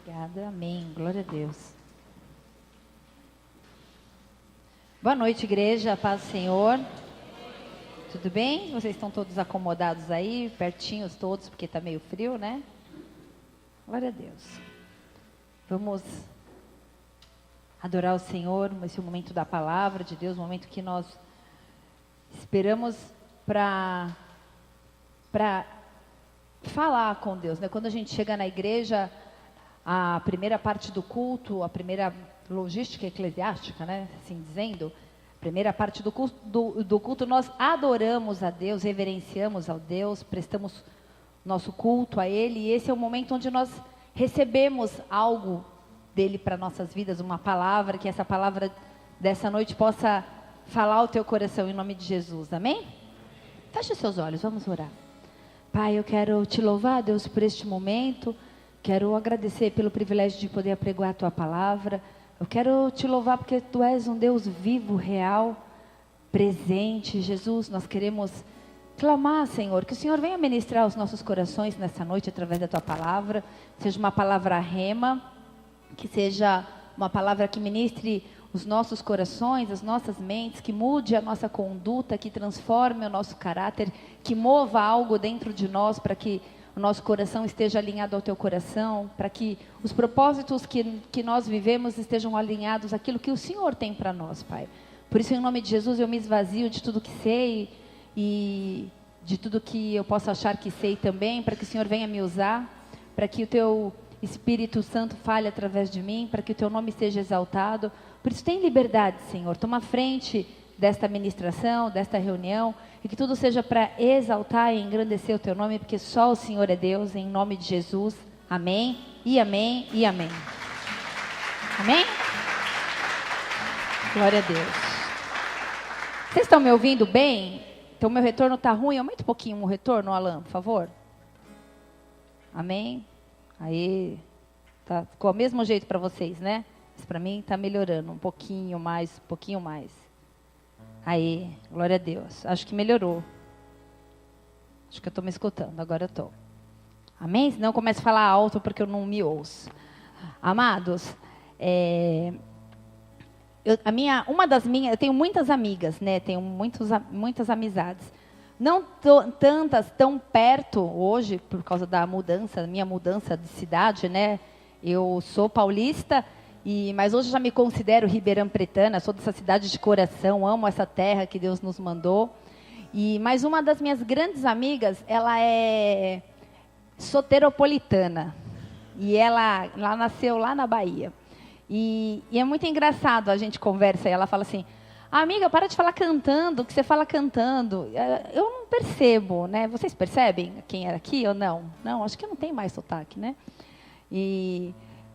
Obrigada, amém. Glória a Deus. Boa noite, igreja, paz do Senhor. Tudo bem? Vocês estão todos acomodados aí, pertinhos todos, porque está meio frio, né? Glória a Deus. Vamos adorar o Senhor nesse momento da palavra de Deus, momento que nós esperamos para falar com Deus, né? Quando a gente chega na igreja, a primeira parte do culto, a primeira logística eclesiástica, né? Assim dizendo, a primeira parte do culto, nós adoramos a Deus, reverenciamos ao Deus, prestamos nosso culto a Ele, e esse é o momento onde nós recebemos algo dele para nossas vidas, uma palavra, que essa palavra dessa noite possa falar ao teu coração em nome de Jesus, amém? Feche os seus olhos, vamos orar. Pai, eu quero te louvar, Deus, por este momento, quero agradecer pelo privilégio de poder apregoar a tua palavra, eu quero te louvar porque tu és um Deus vivo, real, presente. Jesus, nós queremos clamar, Senhor, que o Senhor venha ministrar os nossos corações nessa noite através da tua palavra, seja uma palavra rema, que seja uma palavra que ministre os nossos corações, as nossas mentes, que mude a nossa conduta, que transforme o nosso caráter, que mova algo dentro de nós para que o nosso coração esteja alinhado ao teu coração, para que os propósitos que nós vivemos estejam alinhados àquilo que o Senhor tem para nós, Pai. Por isso, em nome de Jesus, eu me esvazio de tudo que sei e de tudo que eu possa achar que sei também, para que o Senhor venha me usar, para que o teu Espírito Santo fale através de mim, para que o teu nome seja exaltado. Por isso, tem liberdade, Senhor. Toma frente desta ministração, desta reunião, e que tudo seja para exaltar e engrandecer o teu nome, porque só o Senhor é Deus, em nome de Jesus. Amém, e amém, e amém. Amém? Glória a Deus. Vocês estão me ouvindo bem? Então, meu retorno está ruim. Aumenta um pouquinho o retorno, Alan, por favor. Amém? Aí, tá, ficou do mesmo jeito para vocês, né? Mas para mim está melhorando, um pouquinho mais, um pouquinho mais. Aí, glória a Deus. Acho que melhorou. Acho que eu estou me escutando, agora eu estou. Amém? Senão eu começo a falar alto porque eu não me ouço. Amados, eu tenho muitas amigas, né? Tenho muitas amizades. Não tantas tão perto hoje, por causa da minha mudança de cidade, né? Eu sou paulista, mas hoje já me considero ribeirã pretana, sou dessa cidade de coração, amo essa terra que Deus nos mandou. Mas uma das minhas grandes amigas, ela é soteropolitana, e ela nasceu lá na Bahia. E é muito engraçado, a gente conversa, e ela fala assim: amiga, para de falar cantando, o que você fala cantando. Eu não percebo, né? Vocês percebem quem era aqui ou não? Não, acho que não tem mais sotaque, né?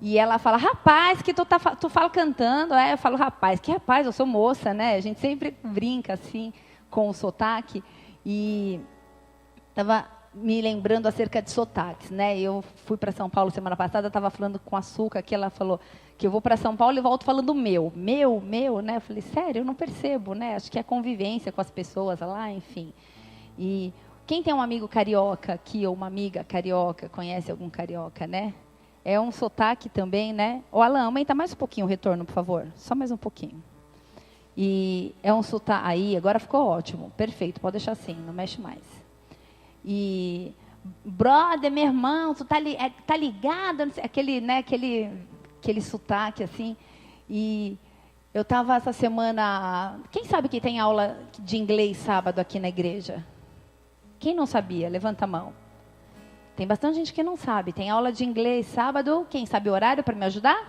E ela fala: rapaz, que tu fala cantando. Eu falo: rapaz, que rapaz, eu sou moça, né? A gente sempre brinca assim com o sotaque. E estava me lembrando acerca de sotaques, né? Eu fui para São Paulo semana passada, estava falando com a Suca, que ela falou que eu vou para São Paulo e volto falando meu, né? Eu falei: sério, eu não percebo, né? Acho que é a convivência com as pessoas lá, enfim. E quem tem um amigo carioca aqui, ou uma amiga carioca, conhece algum carioca, né? É um sotaque também, né? Ô, Alan, aumenta mais um pouquinho o retorno, por favor. Só mais um pouquinho. E é um sotaque. Aí, agora ficou ótimo. Perfeito, pode deixar assim, não mexe mais. E, brother, meu irmão, tu tá ligado? Aquele sotaque, assim. E eu estava essa semana... Quem sabe que tem aula de inglês sábado aqui na igreja? Quem não sabia? Levanta a mão. Tem bastante gente que não sabe. Tem aula de inglês sábado. Quem sabe o horário para me ajudar?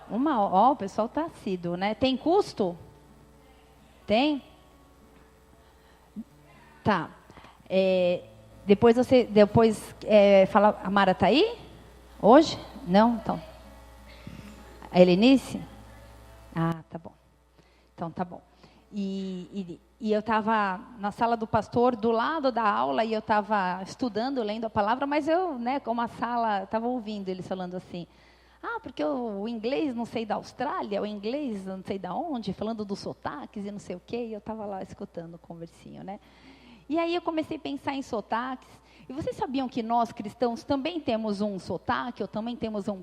O pessoal está assíduo, né? Tem custo? Tem? Tá. Depois fala, a Mara está aí? Hoje? Não? Então. A Helenice? Ah, tá bom. Então, tá bom. E eu estava na sala do pastor, do lado da aula, e eu estava estudando, lendo a palavra, mas eu, né, como a sala, estava ouvindo eles falando assim: porque o inglês não sei da Austrália, o inglês não sei da onde, falando dos sotaques e não sei o quê, e eu estava lá escutando o conversinho, né? E aí eu comecei a pensar em sotaques. E vocês sabiam que nós cristãos também temos um sotaque, ou também temos um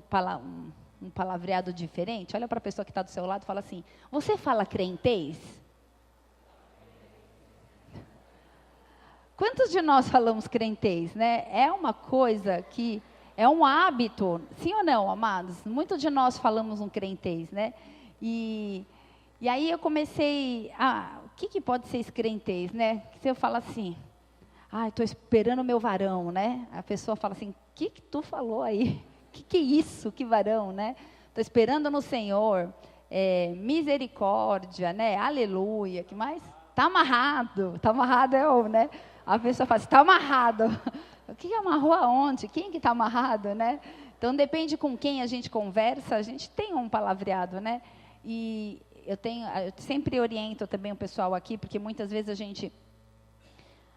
palavreado diferente? Olha para a pessoa que está do seu lado e fala assim: você fala crentez? Quantos de nós falamos crentez, né? É uma coisa que é um hábito, sim ou não, amados? Muitos de nós falamos um crentez, né? E aí eu comecei, o que pode ser esse crentez, né? Se eu falo assim, estou esperando o meu varão, né? A pessoa fala assim, o que tu falou aí? Que é isso, que varão, né? Estou esperando no Senhor, misericórdia, né? Aleluia, que mais? Tá amarrado né? A pessoa fala assim, está amarrado. O que amarrou aonde? Quem que está amarrado, né? Então, depende com quem a gente conversa, a gente tem um palavreado, né? E eu sempre oriento também o pessoal aqui, porque muitas vezes a gente,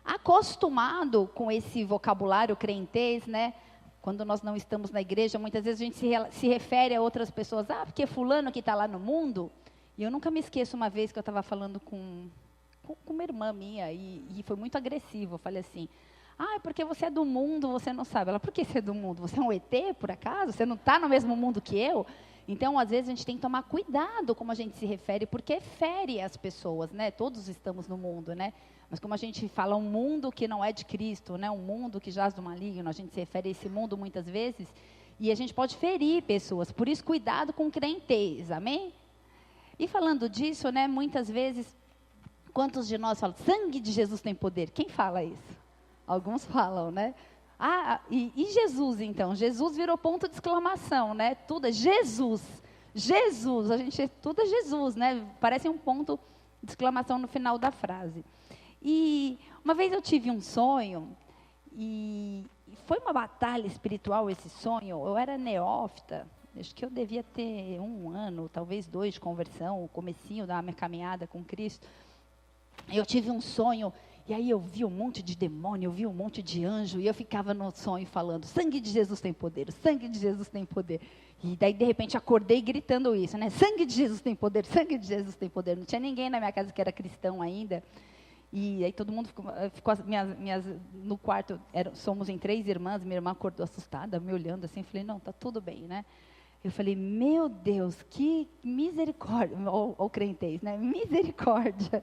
acostumado com esse vocabulário crentez, né? Quando nós não estamos na igreja, muitas vezes a gente se refere a outras pessoas, porque fulano que está lá no mundo. E eu nunca me esqueço uma vez que eu estava falando com uma irmã minha, e foi muito agressivo. Eu falei assim, é porque você é do mundo, você não sabe. Ela, por que você é do mundo? Você é um ET, por acaso? Você não está no mesmo mundo que eu? Então, às vezes, a gente tem que tomar cuidado como a gente se refere, porque fere as pessoas, né? Todos estamos no mundo, né? Mas como a gente fala um mundo que não é de Cristo, né? Um mundo que jaz do maligno, a gente se refere a esse mundo muitas vezes, e a gente pode ferir pessoas. Por isso, cuidado com crentez, amém? E falando disso, né? Muitas vezes, quantos de nós falam, sangue de Jesus tem poder? Quem fala isso? Alguns falam, né? E Jesus, então? Jesus virou ponto de exclamação, né? Tudo é Jesus. Jesus, tudo é Jesus, né? Parece um ponto de exclamação no final da frase. E uma vez eu tive um sonho, e foi uma batalha espiritual esse sonho. Eu era neófita, acho que eu devia ter 1 ano, talvez 2 de conversão, o comecinho da minha caminhada com Cristo. Eu tive um sonho, e aí eu vi um monte de demônio, eu vi um monte de anjo, e eu ficava no sonho falando, sangue de Jesus tem poder, sangue de Jesus tem poder. E daí, de repente, acordei gritando isso, né? Sangue de Jesus tem poder, sangue de Jesus tem poder. Não tinha ninguém na minha casa que era cristão ainda. E aí todo mundo ficou no quarto, somos em 3 irmãs, minha irmã acordou assustada, me olhando assim, falei, não, está tudo bem, né? Eu falei, meu Deus, que misericórdia, ou crentez, né? Misericórdia.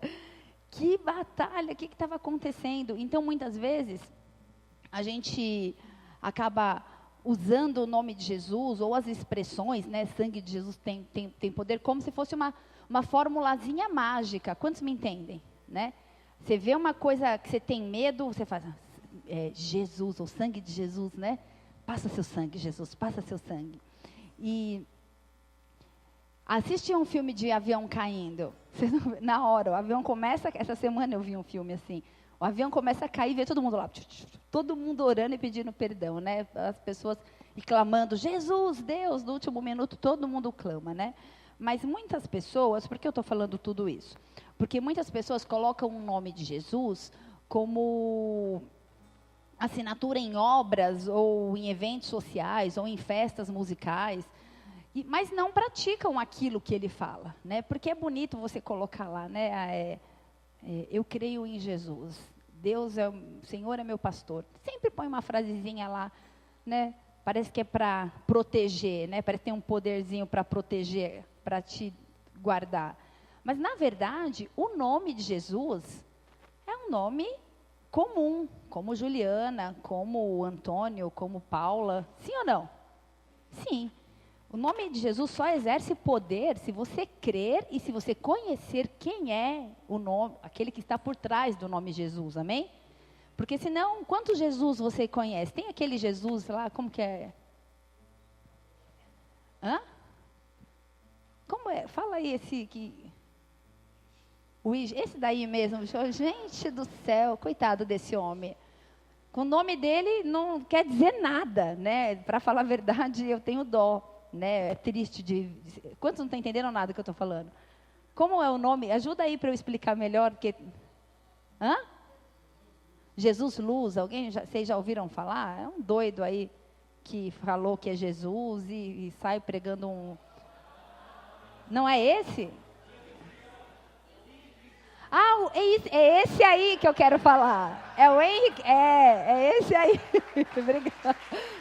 Que batalha, o que estava acontecendo? Então, muitas vezes, a gente acaba usando o nome de Jesus, ou as expressões, né, sangue de Jesus tem poder, como se fosse uma formulazinha mágica. Quantos me entendem? Né? Você vê uma coisa que você tem medo, você faz, Jesus, ou sangue de Jesus, né? Passa seu sangue, Jesus, passa seu sangue. E assiste um filme de avião caindo. Na hora, o avião começa, essa semana eu vi um filme assim, o avião começa a cair e vê todo mundo lá, todo mundo orando e pedindo perdão, né? As pessoas e clamando, Jesus, Deus, no último minuto todo mundo clama, né? Mas muitas pessoas, por que eu estou falando tudo isso? Porque muitas pessoas colocam o nome de Jesus como assinatura em obras, ou em eventos sociais, ou em festas musicais, mas não praticam aquilo que ele fala, né? Porque é bonito você colocar lá, né? Eu creio em Jesus, Deus o Senhor é meu pastor. Sempre põe uma frasezinha lá, né? Parece que é para proteger, né? Parece que tem um poderzinho para proteger, para te guardar. Mas, na verdade, o nome de Jesus é um nome comum, como Juliana, como Antônio, como Paula. Sim ou não? Sim. O nome de Jesus só exerce poder se você crer e se você conhecer quem é o nome, aquele que está por trás do nome Jesus, amém? Porque senão, quantos Jesus você conhece? Tem aquele Jesus lá, como que é? Hã? Como é? Fala aí esse daí mesmo. Gente do céu, coitado desse homem. Com o nome dele não quer dizer nada, né? Para falar a verdade, eu tenho dó. Né? É triste Quantos não estão entendendo nada que eu estou falando? Como é o nome? Ajuda aí para eu explicar melhor. Hã? Jesus Luz, vocês já ouviram falar? É um doido aí que falou que é Jesus e sai pregando um... Não é esse? É esse aí que eu quero falar. É o Henrique. É esse aí. Obrigada.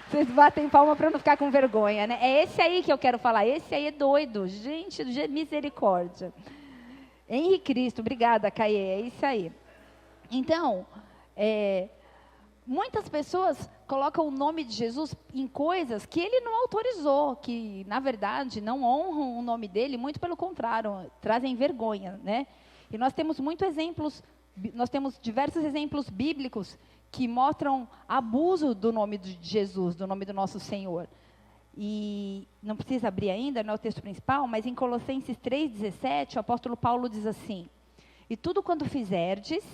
Vocês batem palma para não ficar com vergonha, né? É esse aí que eu quero falar. Esse aí é doido. Gente, misericórdia. Henrique Cristo, obrigada, Caê. É isso aí. Então, muitas pessoas colocam o nome de Jesus em coisas que ele não autorizou, que, na verdade, não honram o nome dele, muito pelo contrário, trazem vergonha, né? E nós temos diversos exemplos bíblicos que mostram abuso do nome de Jesus, do nome do nosso Senhor. E não precisa abrir ainda, não é o texto principal, mas em Colossenses 3,17, o apóstolo Paulo diz assim: e tudo quanto fizerdes,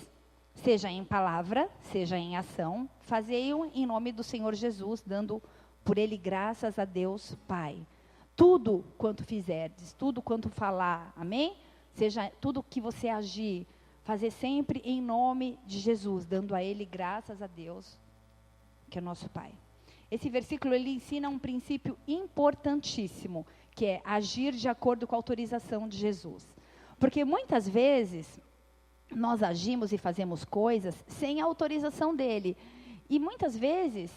seja em palavra, seja em ação, fazei-o em nome do Senhor Jesus, dando por ele graças a Deus Pai. Tudo quanto fizerdes, tudo quanto falar, amém? Seja tudo que você agir, fazer sempre em nome de Jesus, dando a ele graças a Deus, que é nosso Pai. Esse versículo, ele ensina um princípio importantíssimo, que é agir de acordo com a autorização de Jesus. Porque muitas vezes nós agimos e fazemos coisas sem a autorização dele. E muitas vezes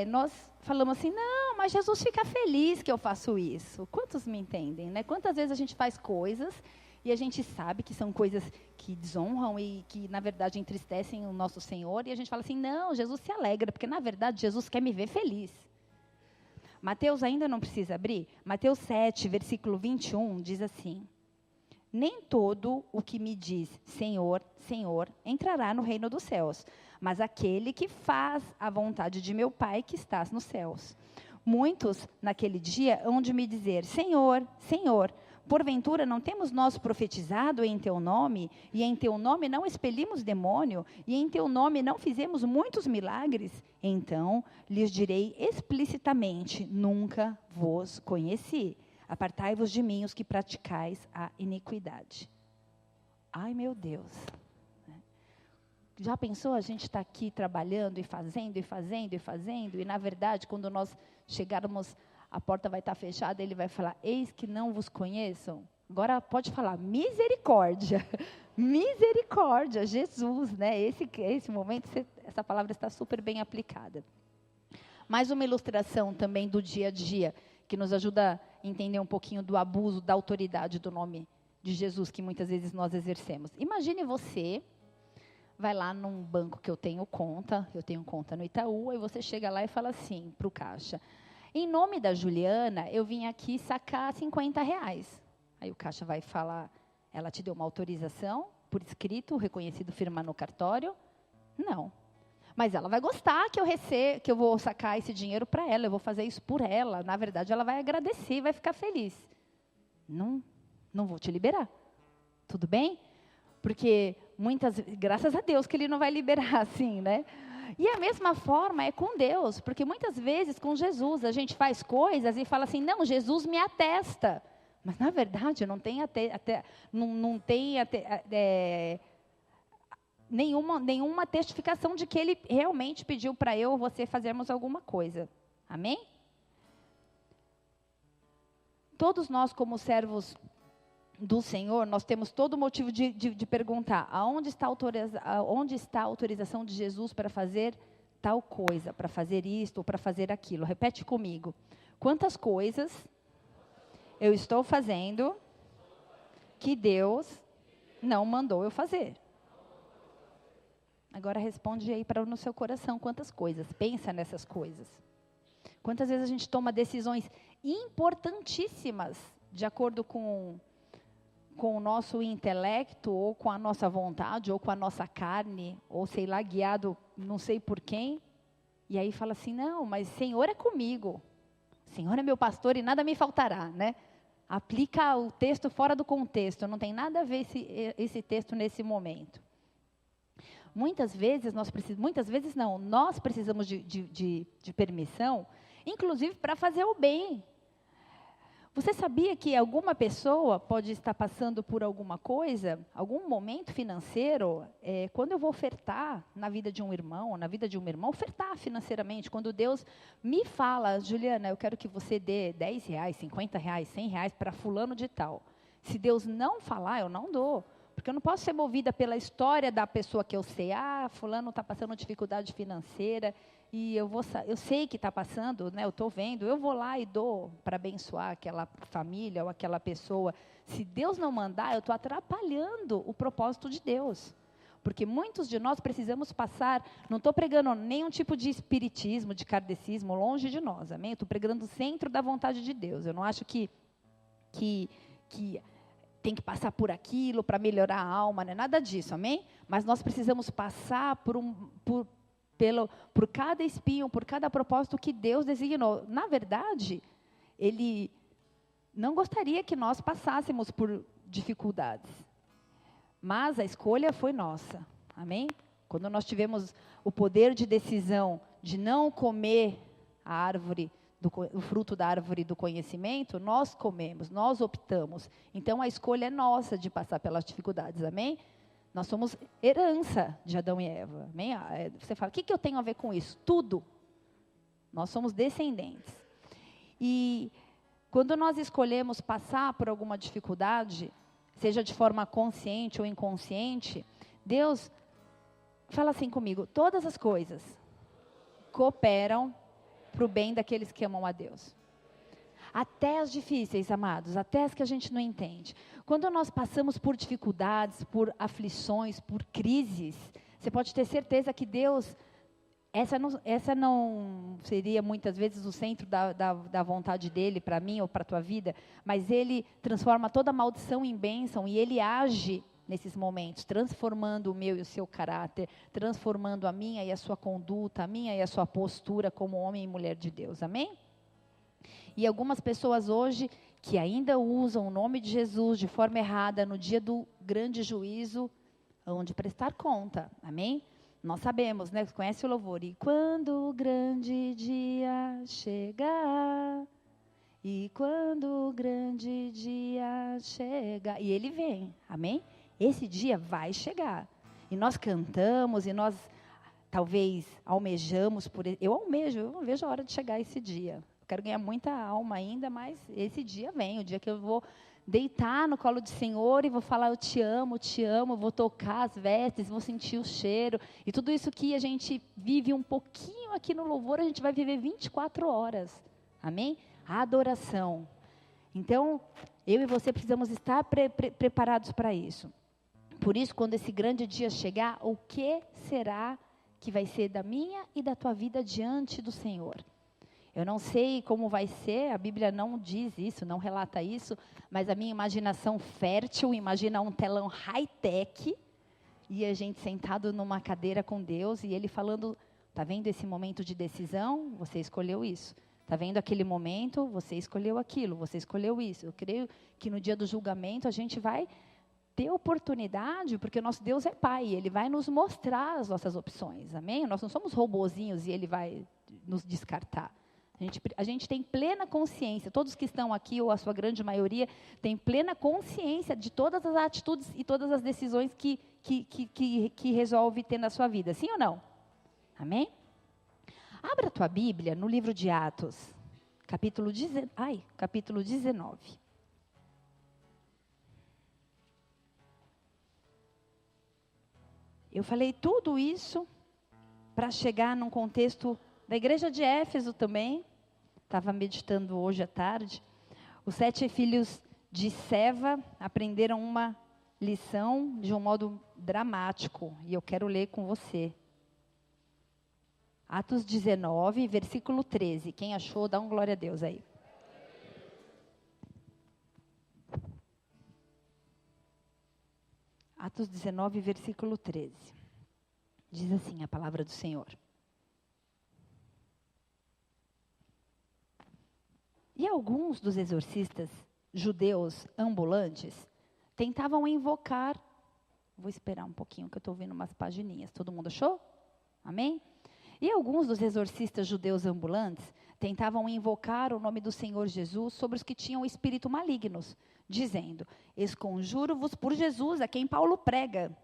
nós falamos assim, não, mas Jesus fica feliz que eu faço isso. Quantos me entendem, né? Quantas vezes a gente faz coisas e a gente sabe que são coisas que desonram e que, na verdade, entristecem o nosso Senhor. E a gente fala assim, não, Jesus se alegra, porque, na verdade, Jesus quer me ver feliz. Mateus ainda não precisa abrir? Mateus 7, versículo 21, diz assim: nem todo o que me diz Senhor, Senhor, entrará no reino dos céus, mas aquele que faz a vontade de meu Pai que está nos céus. Muitos, naquele dia, hão de me dizer, Senhor, Senhor, porventura não temos nós profetizado em teu nome, e em teu nome não expelimos demônio, e em teu nome não fizemos muitos milagres? Então lhes direi explicitamente, nunca vos conheci. Apartai-vos de mim, os que praticais a iniquidade. Ai, meu Deus. Já pensou, a gente está aqui trabalhando e fazendo, e fazendo, e fazendo, e na verdade, quando nós chegarmos, a porta vai estar fechada, ele vai falar, eis que não vos conheçam? Agora pode falar, misericórdia. Misericórdia, Jesus, né? Esse momento, essa palavra está super bem aplicada. Mais uma ilustração também do dia a dia, que nos ajuda a entender um pouquinho do abuso da autoridade do nome de Jesus, que muitas vezes nós exercemos. Imagine você, vai lá num banco que eu tenho conta no Itaú, aí você chega lá e fala assim para o caixa, em nome da Juliana, eu vim aqui sacar R$50. Aí o caixa vai falar, ela te deu uma autorização por escrito, reconhecido, firma no cartório? Não. Mas ela vai gostar que eu vou sacar esse dinheiro para ela, eu vou fazer isso por ela. Na verdade, ela vai agradecer e vai ficar feliz. Não vou te liberar. Tudo bem? Porque graças a Deus que ele não vai liberar assim, né? E a mesma forma é com Deus, porque muitas vezes com Jesus a gente faz coisas e fala assim, não, Jesus me atesta. Mas na verdade não tem nenhuma testificação de que ele realmente pediu para eu ou você fazermos alguma coisa. Amém? Todos nós, como servos do Senhor, nós temos todo motivo de perguntar, onde está a autorização de Jesus para fazer tal coisa, para fazer isto ou para fazer aquilo? Repete comigo. Quantas coisas eu estou fazendo que Deus não mandou eu fazer? Agora responde aí no seu coração, quantas coisas? Pensa nessas coisas. Quantas vezes a gente toma decisões importantíssimas de acordo com o nosso intelecto, ou com a nossa vontade, ou com a nossa carne, ou sei lá, guiado não sei por quem, e aí fala assim, não, mas Senhor é comigo, Senhor é meu pastor e nada me faltará, né? Aplica o texto fora do contexto, não tem nada a ver esse texto nesse momento. Nós precisamos de permissão, inclusive para fazer o bem. Você sabia que alguma pessoa pode estar passando por alguma coisa, algum momento financeiro, quando eu vou ofertar na vida de um irmão, ofertar financeiramente, quando Deus me fala, Juliana, eu quero que você dê R$10, R$50, R$100 para fulano de tal. Se Deus não falar, eu não dou. Porque eu não posso ser movida pela história da pessoa que eu sei. Fulano está passando dificuldade financeira e eu sei que está passando, né? Eu estou vendo, eu vou lá e dou para abençoar aquela família ou aquela pessoa. Se Deus não mandar, eu estou atrapalhando o propósito de Deus. Porque muitos de nós precisamos passar, não estou pregando nenhum tipo de espiritismo, de kardecismo, longe de nós, amém? Estou pregando o centro da vontade de Deus. Eu não acho que tem que passar por aquilo para melhorar a alma, não é nada disso, amém? Mas nós precisamos passar por cada espinho, por cada propósito que Deus designou. Na verdade, Ele não gostaria que nós passássemos por dificuldades. Mas a escolha foi nossa, amém? Quando nós tivemos o poder de decisão de não comer o fruto da árvore do conhecimento, nós comemos, nós optamos. Então a escolha é nossa de passar pelas dificuldades, amém? Nós somos herança de Adão e Eva, amém? Você fala, o que eu tenho a ver com isso? Tudo. Nós somos descendentes. E quando nós escolhemos passar por alguma dificuldade, seja de forma consciente ou inconsciente, Deus fala assim comigo: todas as coisas cooperam para o bem daqueles que amam a Deus. Até as difíceis, amados, até as que a gente não entende. Quando nós passamos por dificuldades, por aflições, por crises, você pode ter certeza que Deus, essa não seria muitas vezes o centro da vontade dEle para mim ou para a tua vida, mas Ele transforma toda maldição em bênção e Ele age nesses momentos, transformando o meu e o seu caráter, transformando a minha e a sua conduta, a minha e a sua postura como homem e mulher de Deus, amém? E algumas pessoas hoje que ainda usam o nome de Jesus de forma errada no dia do grande juízo, hão de prestar conta, amém? Nós sabemos, né? Conhece o louvor? E quando o grande dia chegar, e quando o grande dia chegar, e ele vem, amém? Esse dia vai chegar. E nós cantamos, e nós talvez almejamos por ele. Eu não vejo a hora de chegar esse dia. Eu quero ganhar muita alma ainda, mas esse dia vem, o dia que eu vou deitar no colo do Senhor e vou falar, eu te amo, vou tocar as vestes, vou sentir o cheiro. E tudo isso que a gente vive um pouquinho aqui no louvor, a gente vai viver 24 horas. Amém? A adoração. Então, eu e você precisamos estar preparados para isso. Por isso, quando esse grande dia chegar, o que será que vai ser da minha e da tua vida diante do Senhor? Eu não sei como vai ser, a Bíblia não diz isso, não relata isso, mas a minha imaginação fértil imagina um telão high-tech, e a gente sentado numa cadeira com Deus, e Ele falando, está vendo esse momento de decisão? Você escolheu isso. Está vendo aquele momento? Você escolheu aquilo, você escolheu isso. Eu creio que no dia do julgamento a gente vai ter oportunidade, porque o nosso Deus é Pai, Ele vai nos mostrar as nossas opções, amém? Nós não somos robozinhos e Ele vai nos descartar. A gente tem plena consciência, todos que estão aqui, ou a sua grande maioria, tem plena consciência de todas as atitudes e todas as decisões que resolve ter na sua vida, sim ou não? Amém? Abra a tua Bíblia no livro de Atos, capítulo 19. Eu falei tudo isso para chegar num contexto da igreja de Éfeso também. Estava meditando hoje à tarde. Os 7 filhos de Seva aprenderam uma lição de um modo dramático. E eu quero ler com você. Atos 19, versículo 13. Quem achou, dá um glória a Deus aí. Atos 19, versículo 13. Diz assim a palavra do Senhor. E alguns dos exorcistas judeus ambulantes tentavam invocar. Vou esperar um pouquinho que eu estou vendo umas pagininhas. Todo mundo achou? Amém? E alguns dos exorcistas judeus ambulantes tentavam invocar o nome do Senhor Jesus sobre os que tinham espírito malignos, dizendo, esconjuro-vos por Jesus, a quem Paulo prega.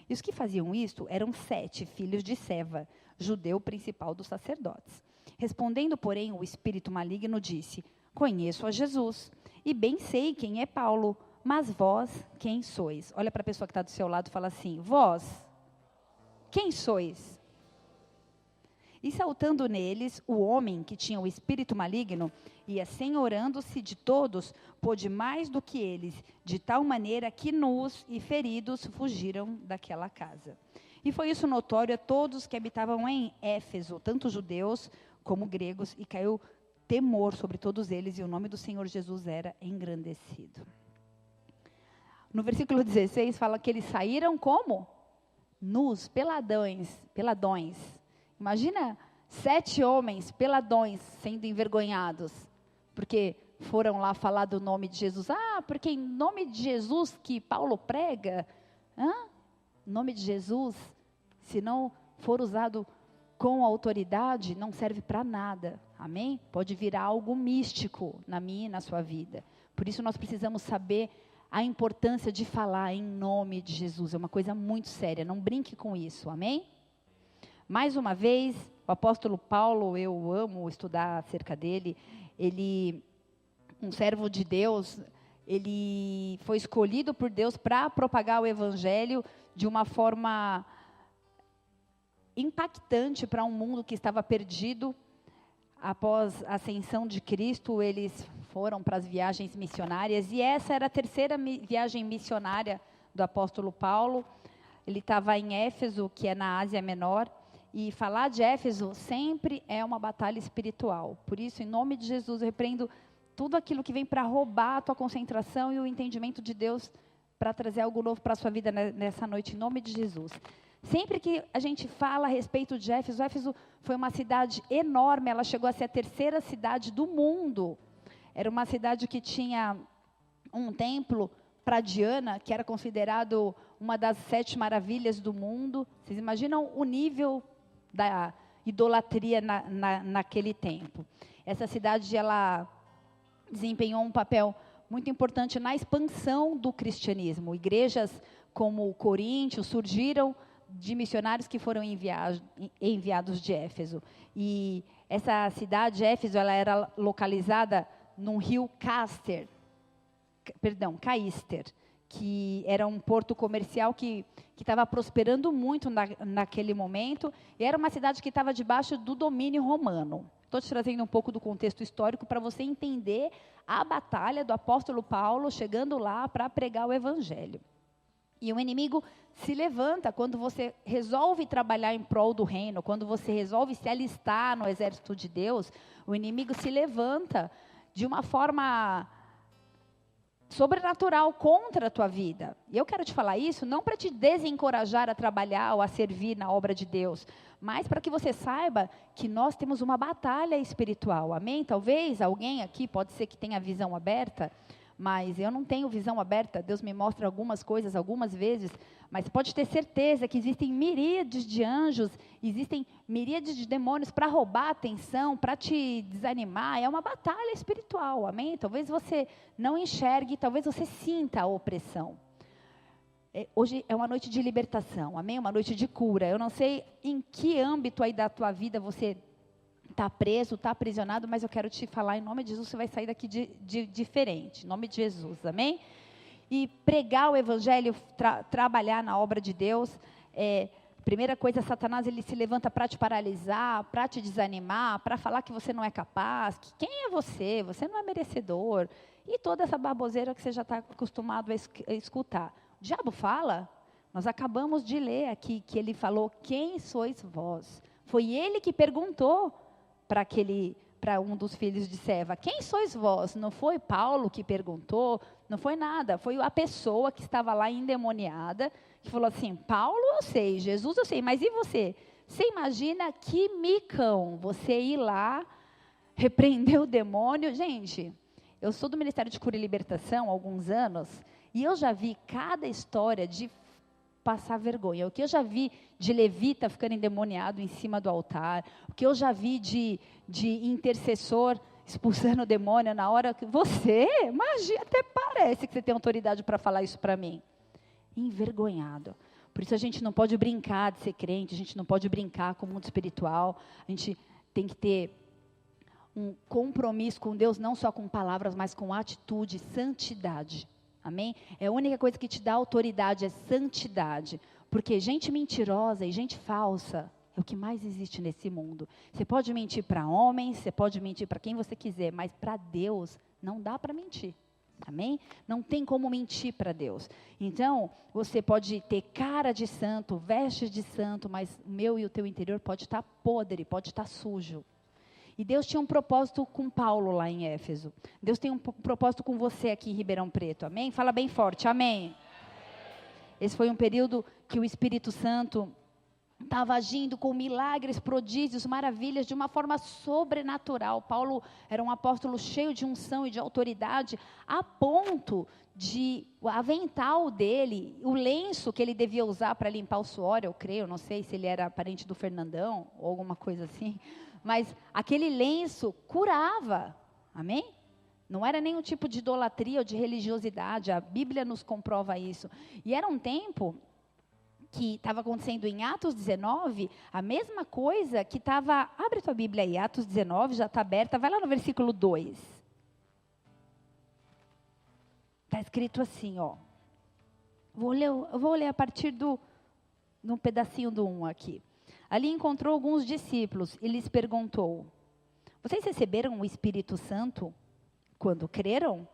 E os que faziam isto eram 7 filhos de Seva, judeu principal dos sacerdotes. Respondendo, porém, o espírito maligno disse, conheço a Jesus, e bem sei quem é Paulo, mas vós, quem sois? Olha para a pessoa que está do seu lado e fala assim, vós, quem sois? E saltando neles, o homem que tinha o espírito maligno, ia senhorando-se de todos, pôde mais do que eles, de tal maneira que nus e feridos fugiram daquela casa. E foi isso notório a todos que habitavam em Éfeso, tanto judeus como gregos, e caiu temor sobre todos eles, e o nome do Senhor Jesus era engrandecido. No versículo 16 fala que eles saíram como? Nus, peladões. Imagina 7 homens peladões sendo envergonhados, porque foram lá falar do nome de Jesus. Ah, porque em nome de Jesus que Paulo prega, nome de Jesus, se não for usado com autoridade, não serve para nada, amém? Pode virar algo místico na minha e na sua vida. Por isso nós precisamos saber a importância de falar em nome de Jesus, é uma coisa muito séria, não brinque com isso, amém? Mais uma vez, o apóstolo Paulo, eu amo estudar acerca dele, ele, um servo de Deus, ele foi escolhido por Deus para propagar o evangelho de uma forma impactante para um mundo que estava perdido. Após a ascensão de Cristo, eles foram para as viagens missionárias, e essa era a terceira viagem missionária do apóstolo Paulo. Ele estava em Éfeso, que é na Ásia Menor, e falar de Éfeso sempre é uma batalha espiritual. Por isso, em nome de Jesus, eu repreendo tudo aquilo que vem para roubar a tua concentração e o entendimento de Deus para trazer algo novo para a sua vida nessa noite, em nome de Jesus. Sempre que a gente fala a respeito de Éfeso, Éfeso foi uma cidade enorme, ela chegou a ser a terceira cidade do mundo. Era uma cidade que tinha um templo para Diana, que era considerado uma das 7 maravilhas do mundo. Vocês imaginam o nível da idolatria naquele tempo. Essa cidade, ela desempenhou um papel muito importante na expansão do cristianismo. Igrejas como Coríntios surgiram de missionários que foram enviados de Éfeso. E essa cidade, Éfeso, ela era localizada num rio Caister, que era um porto comercial que estava prosperando muito naquele momento, e era uma cidade que estava debaixo do domínio romano. Estou te trazendo um pouco do contexto histórico para você entender a batalha do apóstolo Paulo chegando lá para pregar o evangelho. E o inimigo se levanta quando você resolve trabalhar em prol do reino, quando você resolve se alistar no exército de Deus, o inimigo se levanta de uma forma sobrenatural contra a tua vida. E eu quero te falar isso não para te desencorajar a trabalhar ou a servir na obra de Deus, mas para que você saiba que nós temos uma batalha espiritual, amém? Talvez alguém aqui, pode ser que tenha a visão aberta, mas eu não tenho visão aberta. Deus me mostra algumas coisas algumas vezes, mas pode ter certeza que existem miríades de anjos, existem miríades de demônios para roubar a atenção, para te desanimar. É uma batalha espiritual, amém? Talvez você não enxergue, talvez você sinta a opressão. Hoje é uma noite de libertação, amém? Uma noite de cura. Eu não sei em que âmbito aí da tua vida você está preso, está aprisionado, mas eu quero te falar, em nome de Jesus, você vai sair daqui de diferente, em nome de Jesus, amém? E pregar o evangelho, trabalhar na obra de Deus, primeira coisa, Satanás, ele se levanta para te paralisar, para te desanimar, para falar que você não é capaz, que quem é você? Você não é merecedor, e toda essa baboseira que você já está acostumado a escutar. O diabo fala, nós acabamos de ler aqui, que ele falou, quem sois vós? Foi ele que perguntou para um dos filhos de Seva, quem sois vós? Não foi Paulo que perguntou, não foi nada, foi a pessoa que estava lá endemoniada, que falou assim, Paulo eu sei, Jesus eu sei, mas e você? Você imagina que micão, você ir lá, repreender o demônio? Gente, eu sou do Ministério de Cura e Libertação há alguns anos, e eu já vi cada história de passar vergonha. O que eu já vi de levita ficando endemoniado em cima do altar, o que eu já vi de intercessor expulsando o demônio na hora que você, imagina, até parece que você tem autoridade para falar isso para mim. Envergonhado. Por isso a gente não pode brincar de ser crente, a gente não pode brincar com o mundo espiritual, a gente tem que ter um compromisso com Deus, não só com palavras, mas com atitude, santidade. Amém? É a única coisa que te dá autoridade, é santidade. Porque gente mentirosa e gente falsa é o que mais existe nesse mundo. Você pode mentir para homens, você pode mentir para quem você quiser, mas para Deus não dá para mentir. Amém? Não tem como mentir para Deus. Então, você pode ter cara de santo, vestes de santo, mas o meu e o teu interior pode estar podre, pode estar sujo. E Deus tinha um propósito com Paulo lá em Éfeso. Deus tem um propósito com você aqui em Ribeirão Preto. Amém? Fala bem forte. Amém. Esse foi um período que o Espírito Santo estava agindo com milagres, prodígios, maravilhas, de uma forma sobrenatural. Paulo era um apóstolo cheio de unção e de autoridade, a ponto de o avental dele, o lenço que ele devia usar para limpar o suor, eu creio, não sei se ele era parente do Fernandão, ou alguma coisa assim, mas aquele lenço curava, amém? Não era nenhum tipo de idolatria ou de religiosidade, a Bíblia nos comprova isso. E era um tempo que estava acontecendo em Atos 19, a mesma coisa que estava... Abre tua Bíblia aí, Atos 19, já está aberta, vai lá no versículo 2. Está escrito assim, ó. Eu vou ler a partir no pedacinho do 1 aqui. Ali encontrou alguns discípulos e lhes perguntou: vocês receberam o Espírito Santo quando creram?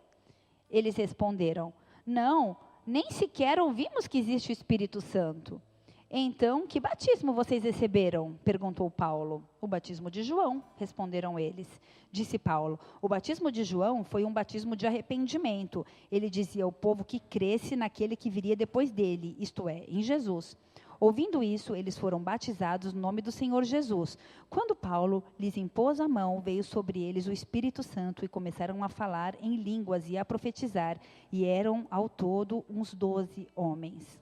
Eles responderam: não, nem sequer ouvimos que existe o Espírito Santo. Então, que batismo vocês receberam? Perguntou Paulo. O batismo de João, responderam eles. Disse Paulo: o batismo de João foi um batismo de arrependimento. Ele dizia ao povo que cresce naquele que viria depois dele, isto é, em Jesus. Ouvindo isso, eles foram batizados no nome do Senhor Jesus. Quando Paulo lhes impôs a mão, veio sobre eles o Espírito Santo e começaram a falar em línguas e a profetizar. E eram ao todo uns 12 homens.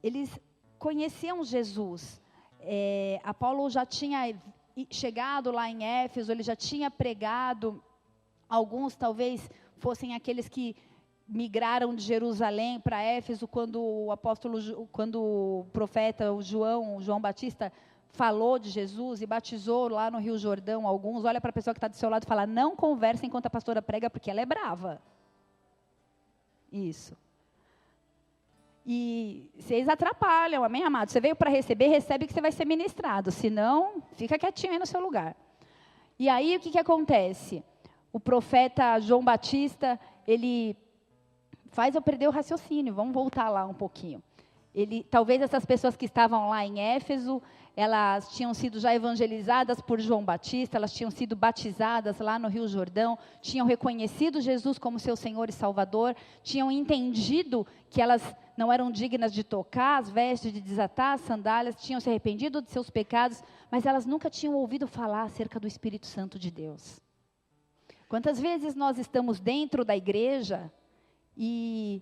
Eles conheciam Jesus. A Paulo já tinha chegado lá em Éfeso, ele já tinha pregado. Alguns talvez fossem aqueles que migraram de Jerusalém para Éfeso quando o profeta João Batista falou de Jesus e batizou lá no Rio Jordão alguns. Olha para a pessoa que está do seu lado e fala: não conversa enquanto a pastora prega, porque ela é brava. Isso. E vocês atrapalham, amém, amado? Você veio para receber, recebe que você vai ser ministrado. Se não, fica quietinho aí no seu lugar. E aí, o que acontece? O profeta João Batista, ele faz eu perder o raciocínio. Vamos voltar lá um pouquinho. Talvez essas pessoas que estavam lá em Éfeso, elas tinham sido já evangelizadas por João Batista, elas tinham sido batizadas lá no Rio Jordão, tinham reconhecido Jesus como seu Senhor e Salvador, tinham entendido que elas não eram dignas de tocar as vestes, de desatar as sandálias, tinham se arrependido de seus pecados, mas elas nunca tinham ouvido falar acerca do Espírito Santo de Deus. Quantas vezes nós estamos dentro da igreja e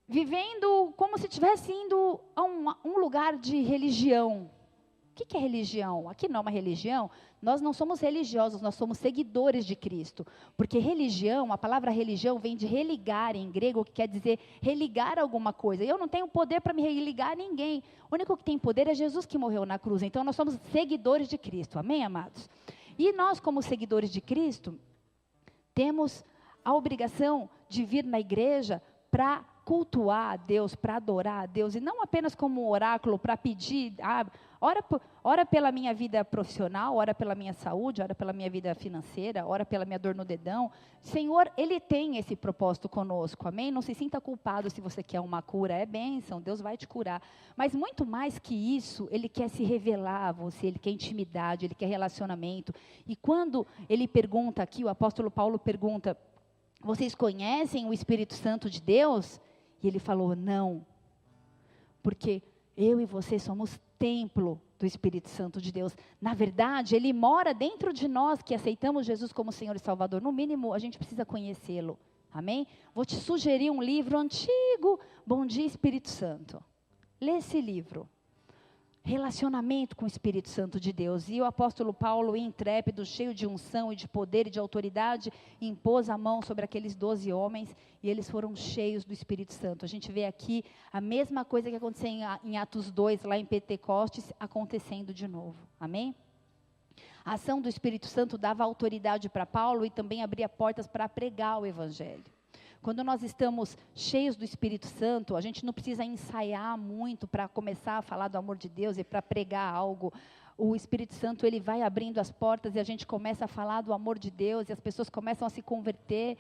vivendo como se estivesse indo a um lugar de religião. O que é religião? Aqui não é uma religião. Nós não somos religiosos, nós somos seguidores de Cristo. Porque religião, a palavra religião vem de religar em grego, que quer dizer religar alguma coisa. E eu não tenho poder para me religar a ninguém. O único que tem poder é Jesus que morreu na cruz. Então nós somos seguidores de Cristo. Amém, amados? E nós, como seguidores de Cristo, temos a obrigação de vir na igreja para cultuar a Deus, para adorar a Deus, e não apenas como um oráculo para pedir, ora pela minha vida profissional, ora pela minha saúde, ora pela minha vida financeira, ora pela minha dor no dedão. Senhor, Ele tem esse propósito conosco, amém? Não se sinta culpado se você quer uma cura, é bênção, Deus vai te curar. Mas muito mais que isso, Ele quer se revelar a você, Ele quer intimidade, Ele quer relacionamento. E quando Ele pergunta aqui, o apóstolo Paulo pergunta: vocês conhecem o Espírito Santo de Deus? E ele falou: não, porque eu e você somos templo do Espírito Santo de Deus. Na verdade, Ele mora dentro de nós que aceitamos Jesus como Senhor e Salvador. No mínimo, a gente precisa conhecê-lo. Amém? Vou te sugerir um livro antigo, Bom Dia Espírito Santo. Lê esse livro. Relacionamento com o Espírito Santo de Deus. E o apóstolo Paulo, intrépido, cheio de unção e de poder e de autoridade, impôs a mão sobre aqueles 12 homens e eles foram cheios do Espírito Santo. A gente vê aqui a mesma coisa que aconteceu em Atos 2, lá em Pentecostes, acontecendo de novo. Amém? A ação do Espírito Santo dava autoridade para Paulo e também abria portas para pregar o Evangelho. Quando nós estamos cheios do Espírito Santo, a gente não precisa ensaiar muito para começar a falar do amor de Deus e para pregar algo. O Espírito Santo, ele vai abrindo as portas e a gente começa a falar do amor de Deus e as pessoas começam a se converter,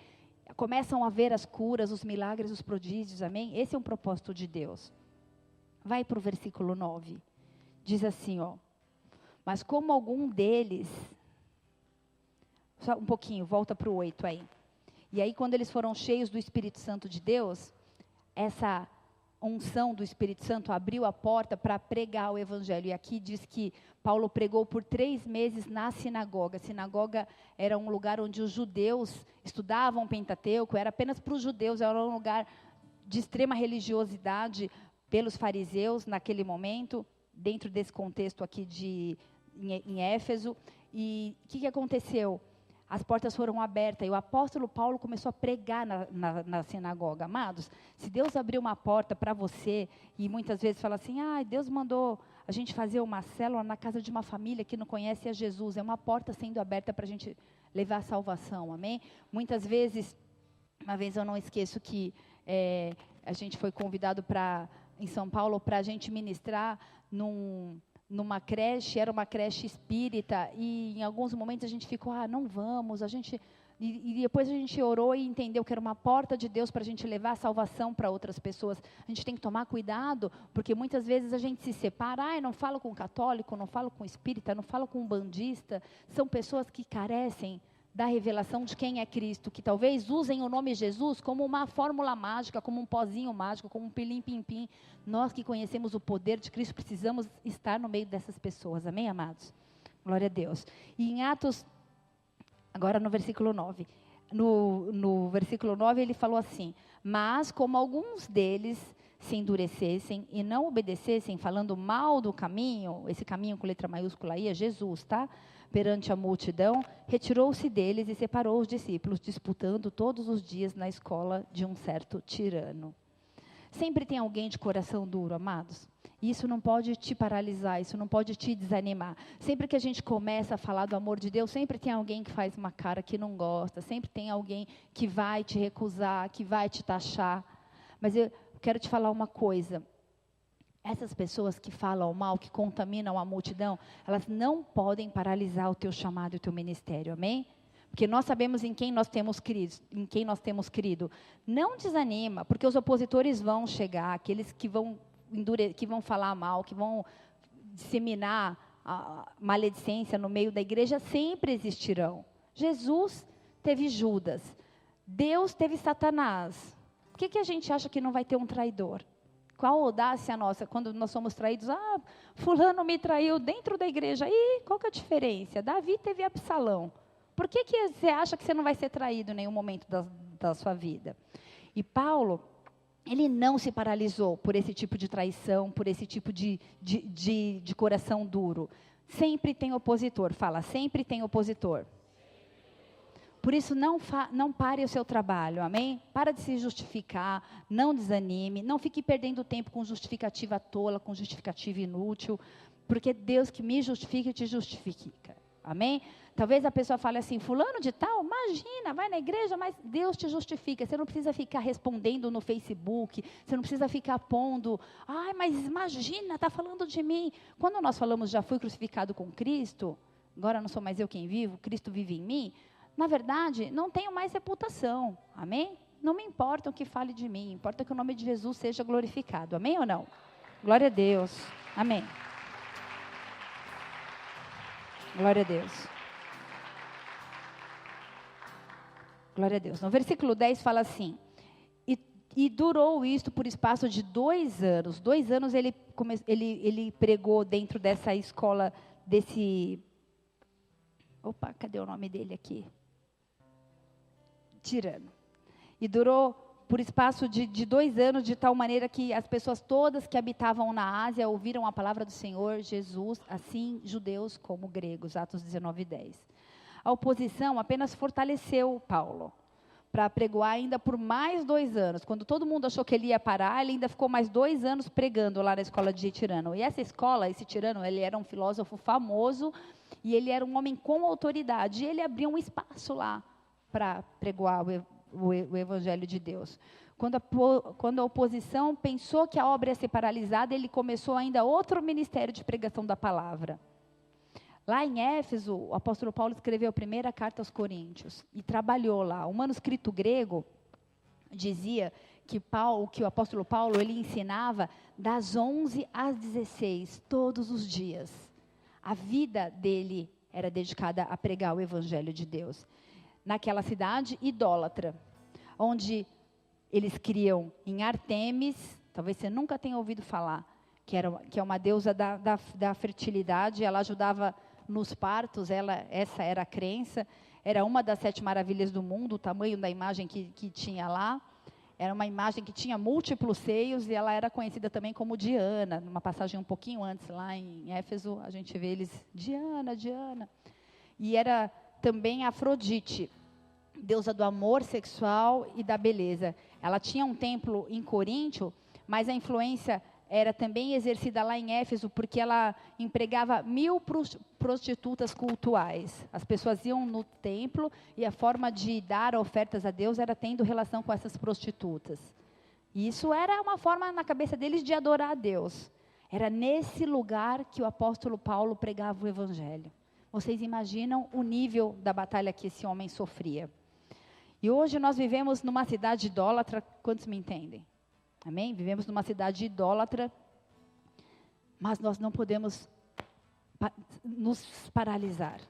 começam a ver as curas, os milagres, os prodígios, amém? Esse é um propósito de Deus. Vai para o versículo 9. Diz assim, ó. Mas como algum deles... Só um pouquinho, volta para o 8 aí. E aí, quando eles foram cheios do Espírito Santo de Deus, essa unção do Espírito Santo abriu a porta para pregar o Evangelho. E aqui diz que Paulo pregou por 3 meses na sinagoga. A sinagoga era um lugar onde os judeus estudavam o Pentateuco, era apenas para os judeus, era um lugar de extrema religiosidade pelos fariseus naquele momento, dentro desse contexto aqui em Éfeso. E o que aconteceu? As portas foram abertas e o apóstolo Paulo começou a pregar na sinagoga. Amados, se Deus abriu uma porta para você e muitas vezes fala assim, Deus mandou a gente fazer uma célula na casa de uma família que não conhece a Jesus. É uma porta sendo aberta para a gente levar a salvação, amém? Muitas vezes, uma vez eu não esqueço que a gente foi convidado em São Paulo para a gente ministrar numa creche, era uma creche espírita, e em alguns momentos a gente ficou, não vamos, e depois a gente orou e entendeu que era uma porta de Deus para a gente levar a salvação para outras pessoas. A gente tem que tomar cuidado, porque muitas vezes a gente se separa, eu não falo com católico, não falo com espírita, não falo com bandista, são pessoas que carecem da revelação de quem é Cristo, que talvez usem o nome Jesus como uma fórmula mágica, como um pozinho mágico, como um pilim-pim-pim. Nós que conhecemos o poder de Cristo, precisamos estar no meio dessas pessoas, amém, amados? Glória a Deus. E em Atos, agora no versículo 9, no versículo 9 ele falou assim, mas como alguns deles se endurecessem e não obedecessem, falando mal do caminho, esse caminho com letra maiúscula aí é Jesus, tá? Perante a multidão, retirou-se deles e separou os discípulos, disputando todos os dias na escola de um certo tirano. Sempre tem alguém de coração duro, amados. Isso não pode te paralisar, isso não pode te desanimar. Sempre que a gente começa a falar do amor de Deus, sempre tem alguém que faz uma cara que não gosta, sempre tem alguém que vai te recusar, que vai te taxar. Mas eu quero te falar uma coisa. Essas pessoas que falam mal, que contaminam a multidão, elas não podem paralisar o teu chamado e o teu ministério, amém? Porque nós sabemos em quem nós temos crido. Não desanima, porque os opositores vão chegar, aqueles que vão falar mal, que vão disseminar a maledicência no meio da igreja, sempre existirão. Jesus teve Judas, Deus teve Satanás. Por que a gente acha que não vai ter um traidor? Qual audácia nossa, quando nós somos traídos, fulano me traiu dentro da igreja, qual que é a diferença? Davi teve Absalão. Por que você acha que você não vai ser traído em nenhum momento da sua vida? E Paulo, ele não se paralisou por esse tipo de traição, por esse tipo de coração duro. Sempre tem opositor, sempre tem opositor. Por isso, não pare o seu trabalho, amém? Para de se justificar, não desanime, não fique perdendo tempo com justificativa tola, com justificativa inútil, porque Deus que me justifica, te justifica, amém? Talvez a pessoa fale assim, fulano de tal, imagina, vai na igreja, mas Deus te justifica, você não precisa ficar respondendo no Facebook, você não precisa ficar pondo, mas imagina, está falando de mim. Quando nós falamos, já fui crucificado com Cristo, agora não sou mais eu quem vivo, Cristo vive em mim, na verdade, não tenho mais reputação, amém? Não me importa o que fale de mim, importa que o nome de Jesus seja glorificado, amém ou não? Glória a Deus, amém. Glória a Deus. Glória a Deus. No versículo 10 fala assim, e durou isto por espaço de 2 anos. 2 anos ele pregou dentro dessa escola, cadê o nome dele aqui? Tirano. E durou por espaço de 2 anos, de tal maneira que as pessoas todas que habitavam na Ásia ouviram a palavra do Senhor Jesus, assim judeus como gregos, Atos 19:10. A oposição apenas fortaleceu Paulo para pregoar ainda por mais 2 anos. Quando todo mundo achou que ele ia parar, ele ainda ficou mais 2 anos pregando lá na escola de Tirano. E essa escola, esse Tirano, ele era um filósofo famoso e ele era um homem com autoridade. E ele abriu um espaço lá para pregoar o Evangelho de Deus. Quando a oposição pensou que a obra ia ser paralisada, ele começou ainda outro ministério de pregação da palavra. Lá em Éfeso, o apóstolo Paulo escreveu a primeira carta aos Coríntios e trabalhou lá. O manuscrito grego dizia que o apóstolo Paulo ele ensinava das 11 às 16, todos os dias. A vida dele era dedicada a pregar o Evangelho de Deus. Naquela cidade idólatra, onde eles criam em Artemis, talvez você nunca tenha ouvido falar, que é uma deusa da fertilidade, ela ajudava nos partos, essa era a crença, era uma das 7 maravilhas do mundo, o tamanho da imagem que tinha lá, era uma imagem que tinha múltiplos seios, e ela era conhecida também como Diana, numa passagem um pouquinho antes, lá em Éfeso, a gente vê eles, Diana, Diana, e era também Afrodite, deusa do amor sexual e da beleza. Ela tinha um templo em Coríntio, mas a influência era também exercida lá em Éfeso, porque ela empregava 1000 prostitutas cultuais. As pessoas iam no templo e a forma de dar ofertas a Deus era tendo relação com essas prostitutas. E isso era uma forma na cabeça deles de adorar a Deus. Era nesse lugar que o apóstolo Paulo pregava o Evangelho. Vocês imaginam o nível da batalha que esse homem sofria. E hoje nós vivemos numa cidade idólatra, quantos me entendem? Amém? Vivemos numa cidade idólatra, mas nós não podemos nos paralisar.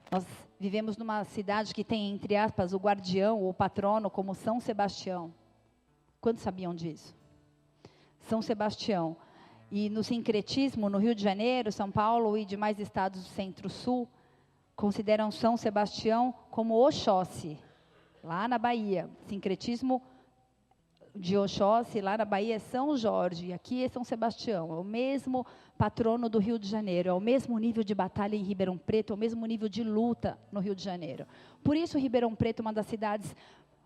Nós vivemos numa cidade que tem, entre aspas, o guardião ou o patrono como São Sebastião. Quantos sabiam disso? São Sebastião. E no sincretismo, no Rio de Janeiro, São Paulo e demais estados do Centro-Sul, consideram São Sebastião como Oxóssi, lá na Bahia. Sincretismo de Oxóssi, lá na Bahia, é São Jorge, aqui é São Sebastião, é o mesmo patrono do Rio de Janeiro, é o mesmo nível de batalha em Ribeirão Preto, é o mesmo nível de luta no Rio de Janeiro. Por isso, Ribeirão Preto é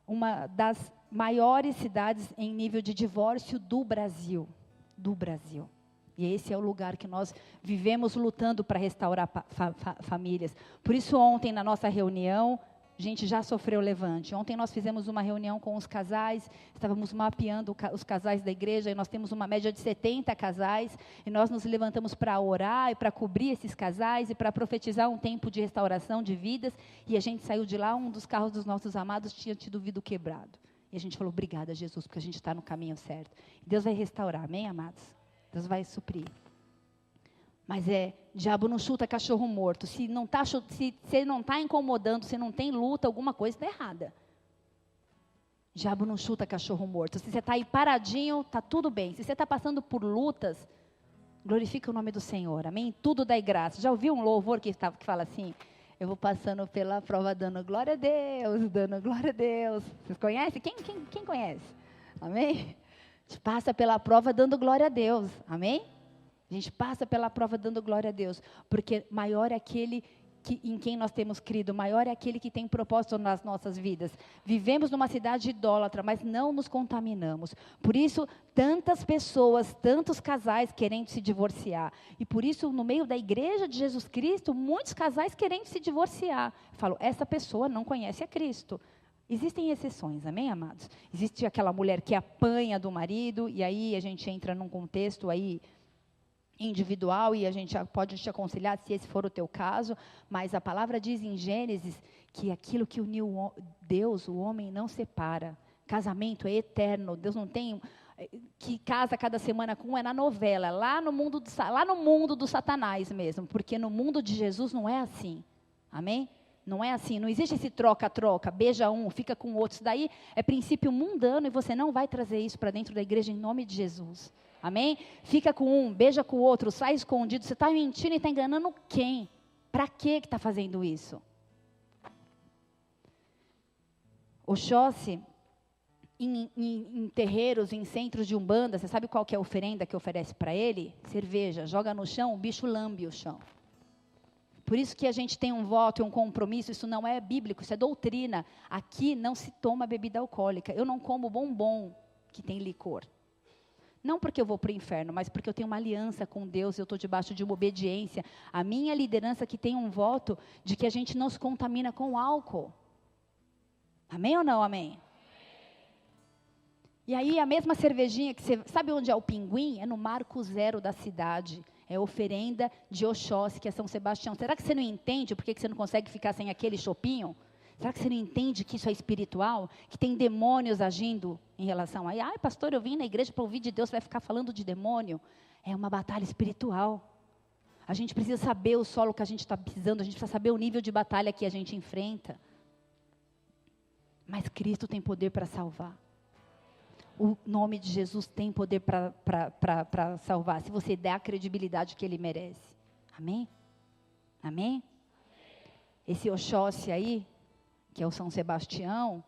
uma das maiores cidades em nível de divórcio do Brasil. E esse é o lugar que nós vivemos lutando para restaurar famílias. Por isso, ontem, na nossa reunião, a gente já sofreu levante. Ontem nós fizemos uma reunião com os casais, estávamos mapeando os casais da igreja, e nós temos uma média de 70 casais, e nós nos levantamos para orar, e para cobrir esses casais, e para profetizar um tempo de restauração de vidas, e a gente saiu de lá, um dos carros dos nossos amados tinha tido o vidro quebrado. E a gente falou, obrigada, Jesus, porque a gente está no caminho certo. E Deus vai restaurar, amém, amados? Deus vai suprir. Mas diabo não chuta cachorro morto. Se ele não está incomodando, se não tem luta, alguma coisa está errada. Diabo não chuta cachorro morto. Se você está aí paradinho, está tudo bem. Se você está passando por lutas, glorifica o nome do Senhor, amém? Tudo dai graça. Já ouviu um louvor que fala assim, eu vou passando pela prova dando glória a Deus, dando glória a Deus. Vocês conhecem? Quem conhece? Amém? A gente passa pela prova dando glória a Deus, amém? A gente passa pela prova dando glória a Deus, porque maior é aquele em quem nós temos crido, maior é aquele que tem propósito nas nossas vidas. Vivemos numa cidade idólatra, mas não nos contaminamos. Por isso, tantas pessoas, tantos casais querendo se divorciar. E por isso, no meio da igreja de Jesus Cristo, muitos casais querendo se divorciar. Falo, essa pessoa não conhece a Cristo. Existem exceções, amém, amados? Existe aquela mulher que apanha do marido, e aí a gente entra num contexto aí individual, e a gente pode te aconselhar se esse for o teu caso, mas a palavra diz em Gênesis que aquilo que uniu Deus, o homem não separa. Casamento é eterno, Deus não tem que casa cada semana com um, é na novela, lá no mundo do Satanás mesmo, porque no mundo de Jesus não é assim, amém? Não é assim, não existe esse troca-troca, beija um, fica com o outro, isso daí é princípio mundano e você não vai trazer isso para dentro da igreja em nome de Jesus. Amém? Fica com um, beija com o outro, sai escondido. Você está mentindo e está enganando quem? Para que está fazendo isso? Oxóssi, em terreiros, em centros de umbanda, você sabe qual que é a oferenda que oferece para ele? Cerveja, joga no chão, o bicho lambe o chão. Por isso que a gente tem um voto e um compromisso, isso não é bíblico, isso é doutrina. Aqui não se toma bebida alcoólica. Eu não como bombom que tem licor. Não porque eu vou para o inferno, mas porque eu tenho uma aliança com Deus, eu estou debaixo de uma obediência. A minha liderança que tem um voto de que a gente não se contamina com álcool. Amém ou não amém? E aí a mesma cervejinha que você... Sabe onde é o Pinguim? É no Marco Zero da cidade. É oferenda de Oxóssi, que é São Sebastião. Será que você não entende por que você não consegue ficar sem aquele chopinho? Será que você não entende que isso é espiritual? Que tem demônios agindo em relação a... Ai, pastor, eu vim na igreja para ouvir de Deus, você vai ficar falando de demônio? É uma batalha espiritual. A gente precisa saber o solo que a gente está pisando, a gente precisa saber o nível de batalha que a gente enfrenta. Mas Cristo tem poder para salvar. O nome de Jesus tem poder para salvar, se você der a credibilidade que Ele merece. Amém? Amém? Esse Oxóssi aí, que é o São Sebastião,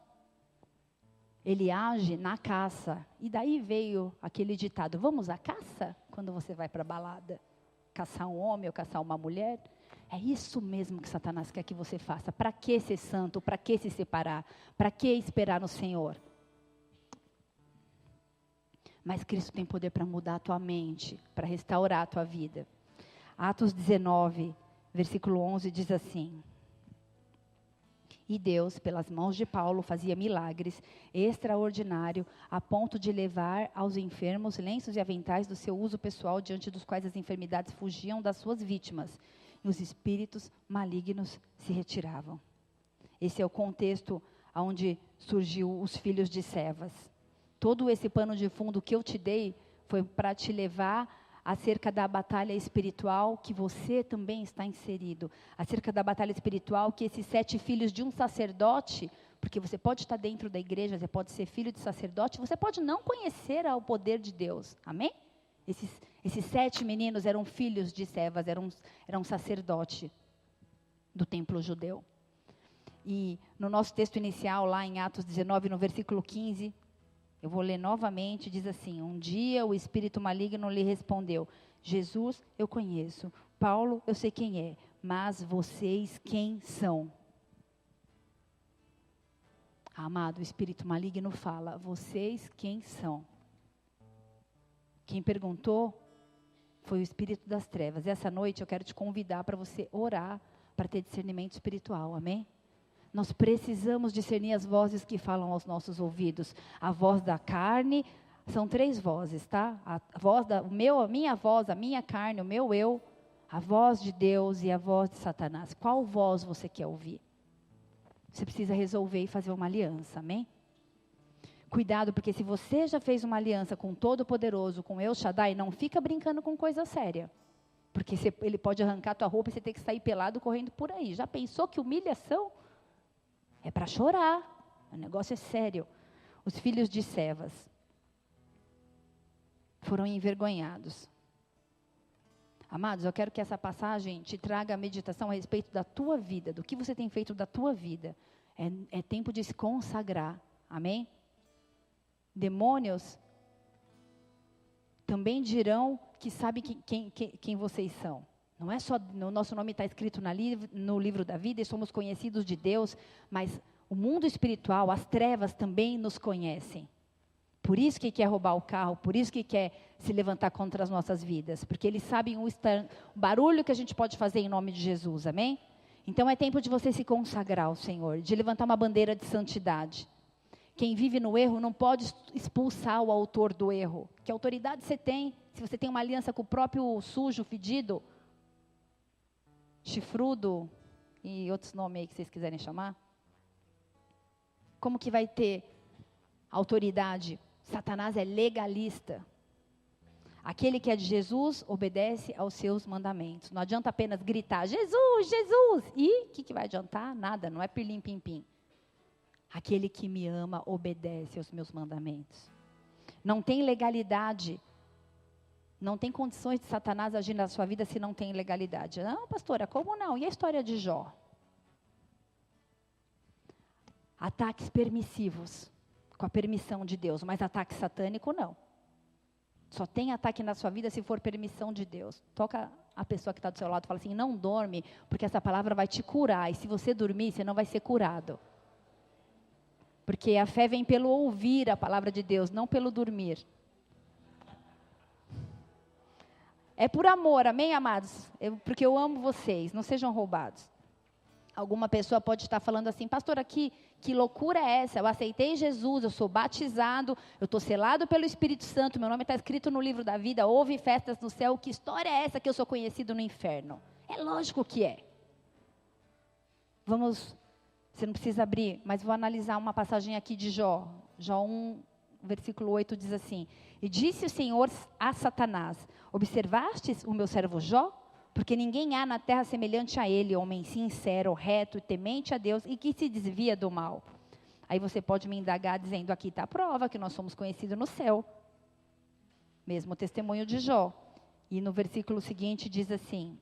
ele age na caça. E daí veio aquele ditado, vamos à caça? Quando você vai para a balada, caçar um homem ou caçar uma mulher. É isso mesmo que Satanás quer que você faça. Para que ser santo? Para que se separar? Para que esperar no Senhor? Mas Cristo tem poder para mudar a tua mente, para restaurar a tua vida. Atos 19, versículo 11 diz assim: E Deus, pelas mãos de Paulo, fazia milagres extraordinários, a ponto de levar aos enfermos lenços e aventais do seu uso pessoal, diante dos quais as enfermidades fugiam das suas vítimas, e os espíritos malignos se retiravam. Esse é o contexto onde surgiu os filhos de Cefas. Todo esse pano de fundo que eu te dei foi para te levar acerca da batalha espiritual que você também está inserido. Acerca da batalha espiritual que esses 7 filhos de um sacerdote, porque você pode estar dentro da igreja, você pode ser filho de sacerdote, você pode não conhecer o poder de Deus. Amém? Esses 7 meninos eram filhos de Cefas, eram sacerdote do templo judeu. E no nosso texto inicial, lá em Atos 19, no versículo 15... eu vou ler novamente, diz assim: um dia o espírito maligno lhe respondeu: Jesus eu conheço, Paulo eu sei quem é, mas vocês quem são? Amado, o espírito maligno fala: vocês quem são? Quem perguntou foi o espírito das trevas. E essa noite eu quero te convidar para você orar, para ter discernimento espiritual, amém? Nós precisamos discernir as vozes que falam aos nossos ouvidos. A voz da carne, são 3 vozes, tá? A voz a minha voz, a minha carne, o meu eu, a voz de Deus e a voz de Satanás. Qual voz você quer ouvir? Você precisa resolver e fazer uma aliança, amém? Cuidado, porque se você já fez uma aliança com o Todo-Poderoso, com El Shaddai, não fica brincando com coisa séria. Porque ele pode arrancar tua roupa e você tem que sair pelado correndo por aí. Já pensou que humilhação? É para chorar, o negócio é sério. Os filhos de Cefas foram envergonhados. Amados, eu quero que essa passagem te traga a meditação a respeito da tua vida, do que você tem feito da tua vida. É tempo de se consagrar, amém? Demônios também dirão que sabem quem vocês são. Não é só, o nosso nome está escrito no livro da vida e somos conhecidos de Deus, mas o mundo espiritual, as trevas também nos conhecem. Por isso que quer roubar o carro, por isso que quer se levantar contra as nossas vidas, porque eles sabem o barulho que a gente pode fazer em nome de Jesus, amém? Então é tempo de você se consagrar ao Senhor, de levantar uma bandeira de santidade. Quem vive no erro não pode expulsar o autor do erro. Que autoridade você tem? Se você tem uma aliança com o próprio sujo, fedido, chifrudo e outros nomes aí que vocês quiserem chamar, como que vai ter autoridade? Satanás é legalista. Aquele que é de Jesus obedece aos seus mandamentos. Não adianta apenas gritar Jesus, Jesus, e o que vai adiantar? Nada, não é pirlim pim pim. Aquele que me ama obedece aos meus mandamentos. Não tem legalidade. Não tem condições de Satanás agir na sua vida se não tem legalidade. Não, pastora, como não? E a história de Jó? Ataques permissivos, com a permissão de Deus, mas ataque satânico não. Só tem ataque na sua vida se for permissão de Deus. Toca a pessoa que está do seu lado e fala assim: não dorme, porque essa palavra vai te curar. E se você dormir, você não vai ser curado. Porque a fé vem pelo ouvir a palavra de Deus, não pelo dormir. É por amor, amém, amados? Porque eu amo vocês, não sejam roubados. Alguma pessoa pode estar falando assim, pastora, que loucura é essa? Eu aceitei Jesus, eu sou batizado, eu estou selado pelo Espírito Santo, meu nome está escrito no livro da vida, houve festas no céu, que história é essa que eu sou conhecido no inferno? É lógico que é. Você não precisa abrir, mas vou analisar uma passagem aqui de Jó. Jó 1, versículo 8 diz assim, e disse o Senhor a Satanás, observastes o meu servo Jó? Porque ninguém há na terra semelhante a ele, homem sincero, reto e temente a Deus e que se desvia do mal. Aí você pode me indagar dizendo, aqui está a prova que nós somos conhecidos no céu. Mesmo testemunho de Jó. E no versículo seguinte diz assim,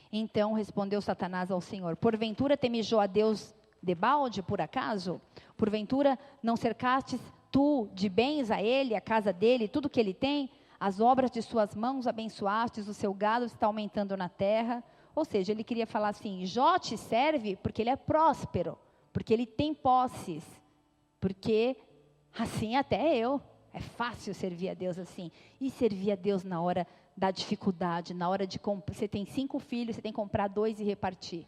então respondeu Satanás ao Senhor, porventura teme Jó a Deus debalde, por acaso? Porventura não cercastes tu de bens a ele, a casa dele, tudo que ele tem? As obras de suas mãos abençoastes, o seu gado está aumentando na terra. Ou seja, ele queria falar assim, Jó te serve porque ele é próspero, porque ele tem posses, porque assim até eu. É fácil servir a Deus assim. E servir a Deus na hora da dificuldade, na hora de você tem 5 filhos, você tem que comprar 2 e repartir.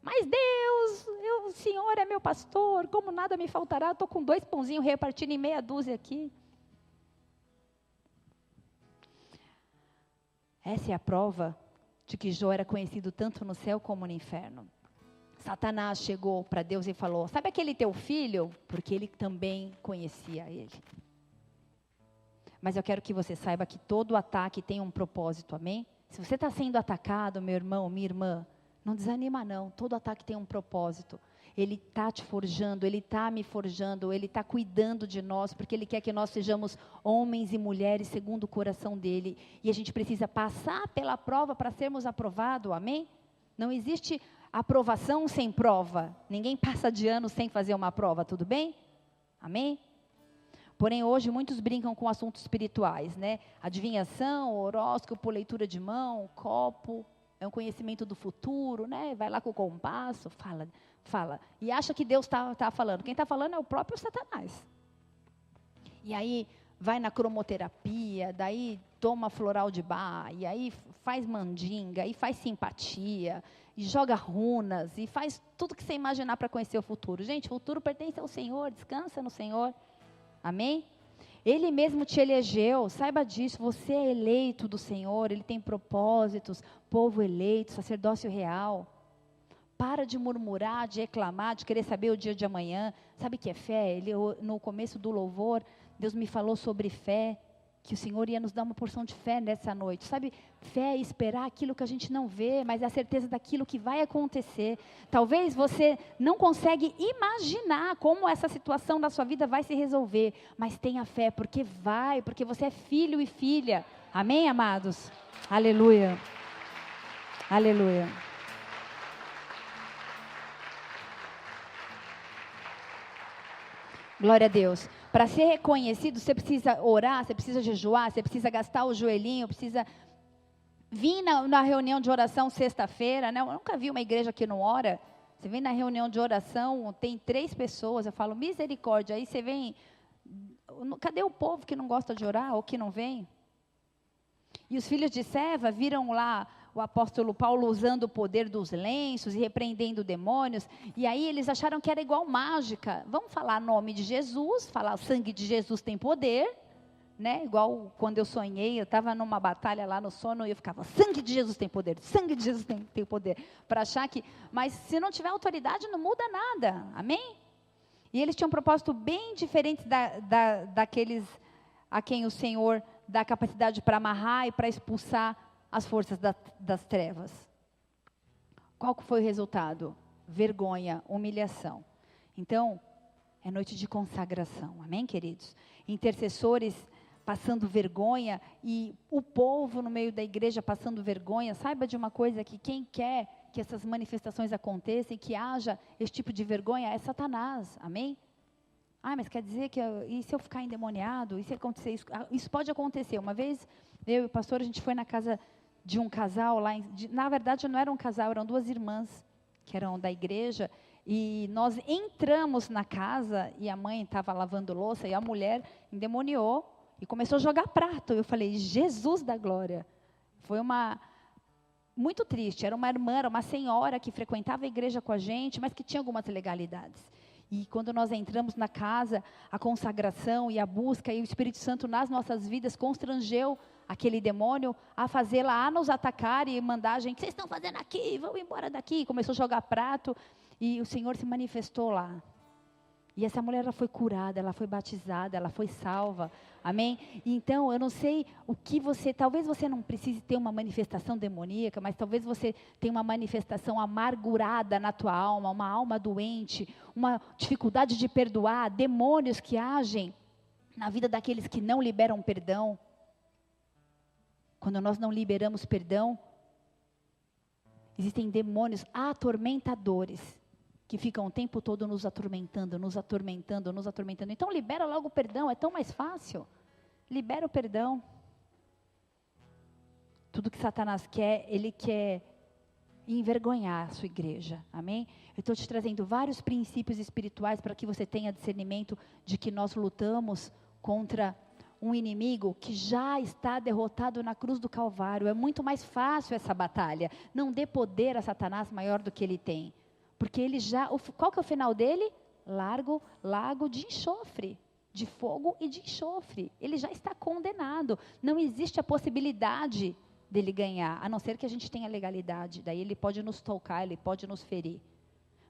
Mas Deus, o Senhor é meu pastor, como nada me faltará, estou com 2 pãozinhos repartindo em meia dúzia aqui. Essa é a prova de que Jó era conhecido tanto no céu como no inferno. Satanás chegou para Deus e falou, sabe aquele teu filho? Porque ele também conhecia ele. Mas eu quero que você saiba que todo ataque tem um propósito, amém? Se você está sendo atacado, meu irmão, minha irmã, não desanima não, todo ataque tem um propósito. Ele está te forjando, Ele está me forjando, Ele está cuidando de nós, porque Ele quer que nós sejamos homens e mulheres segundo o coração dEle. E a gente precisa passar pela prova para sermos aprovados, amém? Não existe aprovação sem prova. Ninguém passa de ano sem fazer uma prova, tudo bem? Amém? Porém, hoje muitos brincam com assuntos espirituais, né? Adivinhação, horóscopo, leitura de mão, copo, é um conhecimento do futuro, né? Vai lá com o compasso, fala. E acha que Deus está falando. Quem está falando é o próprio Satanás. E aí vai na cromoterapia, daí toma floral de Bach, e aí faz mandinga, e faz simpatia, e joga runas, e faz tudo que você imaginar para conhecer o futuro. Gente, o futuro pertence ao Senhor, descansa no Senhor. Amém? Ele mesmo te elegeu, saiba disso, você é eleito do Senhor, Ele tem propósitos, povo eleito, sacerdócio real. Para de murmurar, de reclamar, de querer saber o dia de amanhã. Sabe o que é fé? No começo do louvor, Deus me falou sobre fé, que o Senhor ia nos dar uma porção de fé nessa noite. Sabe, fé é esperar aquilo que a gente não vê, mas é a certeza daquilo que vai acontecer. Talvez você não consegue imaginar como essa situação da sua vida vai se resolver, mas tenha fé, porque vai, porque você é filho e filha. Amém, amados? Aleluia. Aleluia. Glória a Deus. Para ser reconhecido, você precisa orar, você precisa jejuar, você precisa gastar o joelhinho, precisa vir na reunião de oração sexta-feira, né? Eu nunca vi uma igreja que não ora. Você vem na reunião de oração, tem 3 pessoas, eu falo, misericórdia. Aí você vem, cadê o povo que não gosta de orar ou que não vem? E os filhos de Seva viram lá o apóstolo Paulo usando o poder dos lenços e repreendendo demônios, e aí eles acharam que era igual mágica. Vamos falar nome de Jesus, falar o sangue de Jesus tem poder, né? Igual quando eu sonhei, eu estava numa batalha lá no sono e eu ficava, sangue de Jesus tem poder, sangue de Jesus tem poder, para achar que, mas se não tiver autoridade não muda nada, amém? E eles tinham um propósito bem diferente daqueles a quem o Senhor dá capacidade para amarrar e para expulsar as forças das trevas. Qual que foi o resultado? Vergonha, humilhação. Então, é noite de consagração, amém, queridos? Intercessores passando vergonha e o povo no meio da igreja passando vergonha. Saiba de uma coisa, que quem quer que essas manifestações aconteçam, que haja esse tipo de vergonha, é Satanás, amém? Ah, mas quer dizer que, e se eu ficar endemoniado, e se acontecer isso? Isso pode acontecer. Uma vez, eu e o pastor, a gente foi na casa de um casal lá, na verdade não era um casal, eram 2 irmãs, que eram da igreja, e nós entramos na casa, e a mãe estava lavando louça, e a mulher endemoniou, e começou a jogar prato. Eu falei, Jesus da glória. Foi uma muito triste. Era uma irmã, era uma senhora que frequentava a igreja com a gente, mas que tinha algumas ilegalidades. E quando nós entramos na casa, a consagração e a busca, e o Espírito Santo nas nossas vidas constrangeu aquele demônio a fazê-la a nos atacar e mandar a gente, vocês estão fazendo aqui, vão embora daqui. Começou a jogar prato e o Senhor se manifestou lá. E essa mulher, ela foi curada, ela foi batizada, ela foi salva, amém? Então, eu não sei o que você, talvez você não precise ter uma manifestação demoníaca, mas talvez você tenha uma manifestação amargurada na tua alma, uma alma doente, uma dificuldade de perdoar, demônios que agem na vida daqueles que não liberam perdão. Quando nós não liberamos perdão, existem demônios atormentadores, que ficam o tempo todo nos atormentando, nos atormentando, nos atormentando. Então libera logo o perdão, é tão mais fácil. Libera o perdão. Tudo que Satanás quer, ele quer envergonhar a sua igreja, amém? Eu estou te trazendo vários princípios espirituais para que você tenha discernimento de que nós lutamos contra um inimigo que já está derrotado na cruz do Calvário. É muito mais fácil essa batalha. Não dê poder a Satanás maior do que ele tem. Porque ele já, qual que é o final dele? Lago de enxofre, de fogo e de enxofre. Ele já está condenado. Não existe a possibilidade dele ganhar, a não ser que a gente tenha legalidade. Daí ele pode nos tocar, ele pode nos ferir.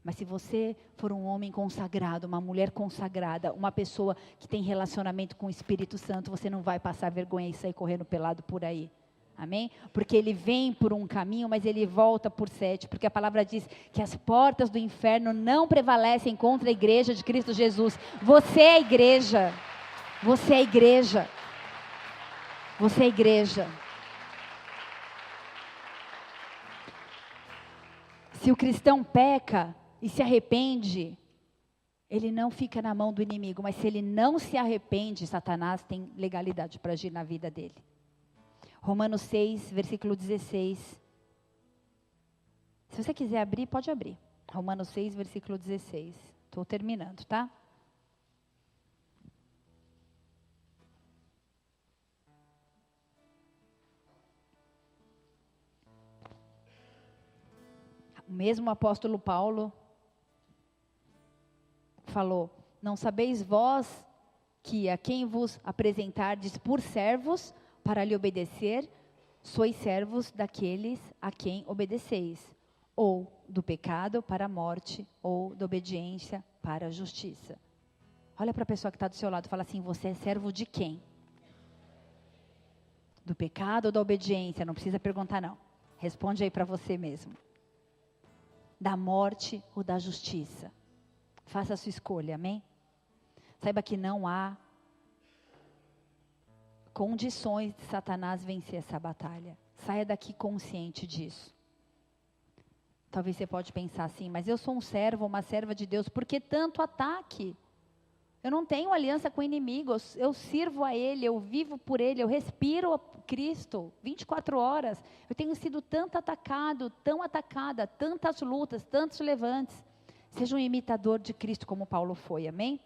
Mas se você for um homem consagrado, uma mulher consagrada, uma pessoa que tem relacionamento com o Espírito Santo, você não vai passar vergonha e sair correndo pelado por aí. Amém? Porque ele vem por um caminho, mas ele volta por 7. Porque a palavra diz que as portas do inferno não prevalecem contra a igreja de Cristo Jesus. Você é a igreja. Você é a igreja. Você é a igreja. Se o cristão peca e se arrepende, ele não fica na mão do inimigo. Mas se ele não se arrepende, Satanás tem legalidade para agir na vida dele. Romanos 6, versículo 16. Se você quiser abrir, pode abrir. Romanos 6, versículo 16. Estou terminando, tá? O mesmo apóstolo Paulo falou: não sabeis vós que a quem vos apresentardes por servos para lhe obedecer, sois servos daqueles a quem obedeceis, ou do pecado para a morte, ou da obediência para a justiça. Olha para a pessoa que está do seu lado e fala assim: você é servo de quem? Do pecado ou da obediência? Não precisa perguntar não. Responde aí para você mesmo. Da morte ou da justiça? Faça a sua escolha, amém? Saiba que não há condições de Satanás vencer essa batalha. Saia daqui consciente disso. Talvez você pode pensar assim: mas eu sou um servo, uma serva de Deus, por que tanto ataque? Eu não tenho aliança com o inimigo, eu sirvo a Ele, eu vivo por Ele, eu respiro a Cristo 24 horas. Eu tenho sido tanto atacado, tão atacada, tantas lutas, tantos levantes. Seja um imitador de Cristo como Paulo foi, amém?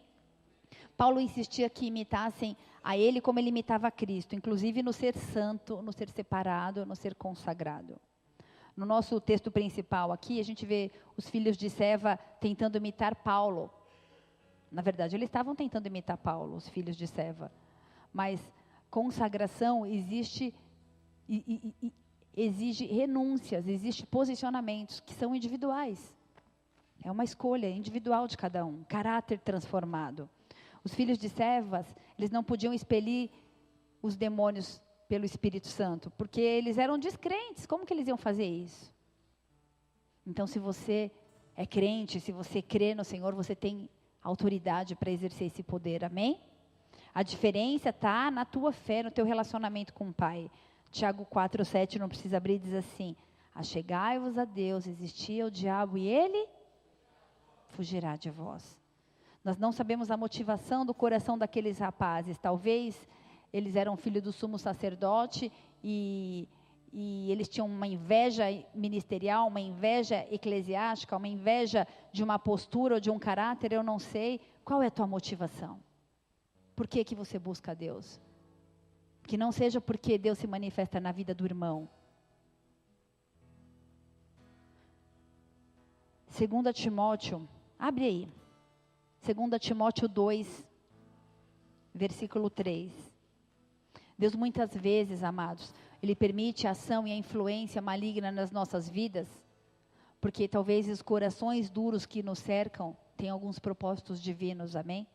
Paulo insistia que imitassem a ele como ele imitava a Cristo, inclusive no ser santo, no ser separado, no ser consagrado. No nosso texto principal aqui, a gente vê os filhos de Seva tentando imitar Paulo. Na verdade, eles estavam tentando imitar Paulo, os filhos de Seva. Mas consagração exige renúncias, exige posicionamentos que são individuais. É uma escolha individual de cada um, caráter transformado. Os filhos de Sevas, eles não podiam expelir os demônios pelo Espírito Santo, porque eles eram descrentes. Como que eles iam fazer isso? Então, se você é crente, se você crê no Senhor, você tem autoridade para exercer esse poder, amém? A diferença está na tua fé, no teu relacionamento com o Pai. Tiago 4:7, não precisa abrir, diz assim: achegai-vos a Deus, existia o diabo e ele fugirá de vós. Nós não sabemos a motivação do coração daqueles rapazes. Talvez eles eram filhos do sumo sacerdote e eles tinham uma inveja ministerial, uma inveja eclesiástica, uma inveja de uma postura ou de um caráter, eu não sei. Qual é a tua motivação? Por que você busca a Deus? Que não seja porque Deus se manifesta na vida do irmão. 2 Timóteo, abre aí. 2 Timóteo 2, versículo 3. Deus muitas vezes, amados, Ele permite a ação e a influência maligna nas nossas vidas, porque talvez os corações duros que nos cercam tenham alguns propósitos divinos, amém?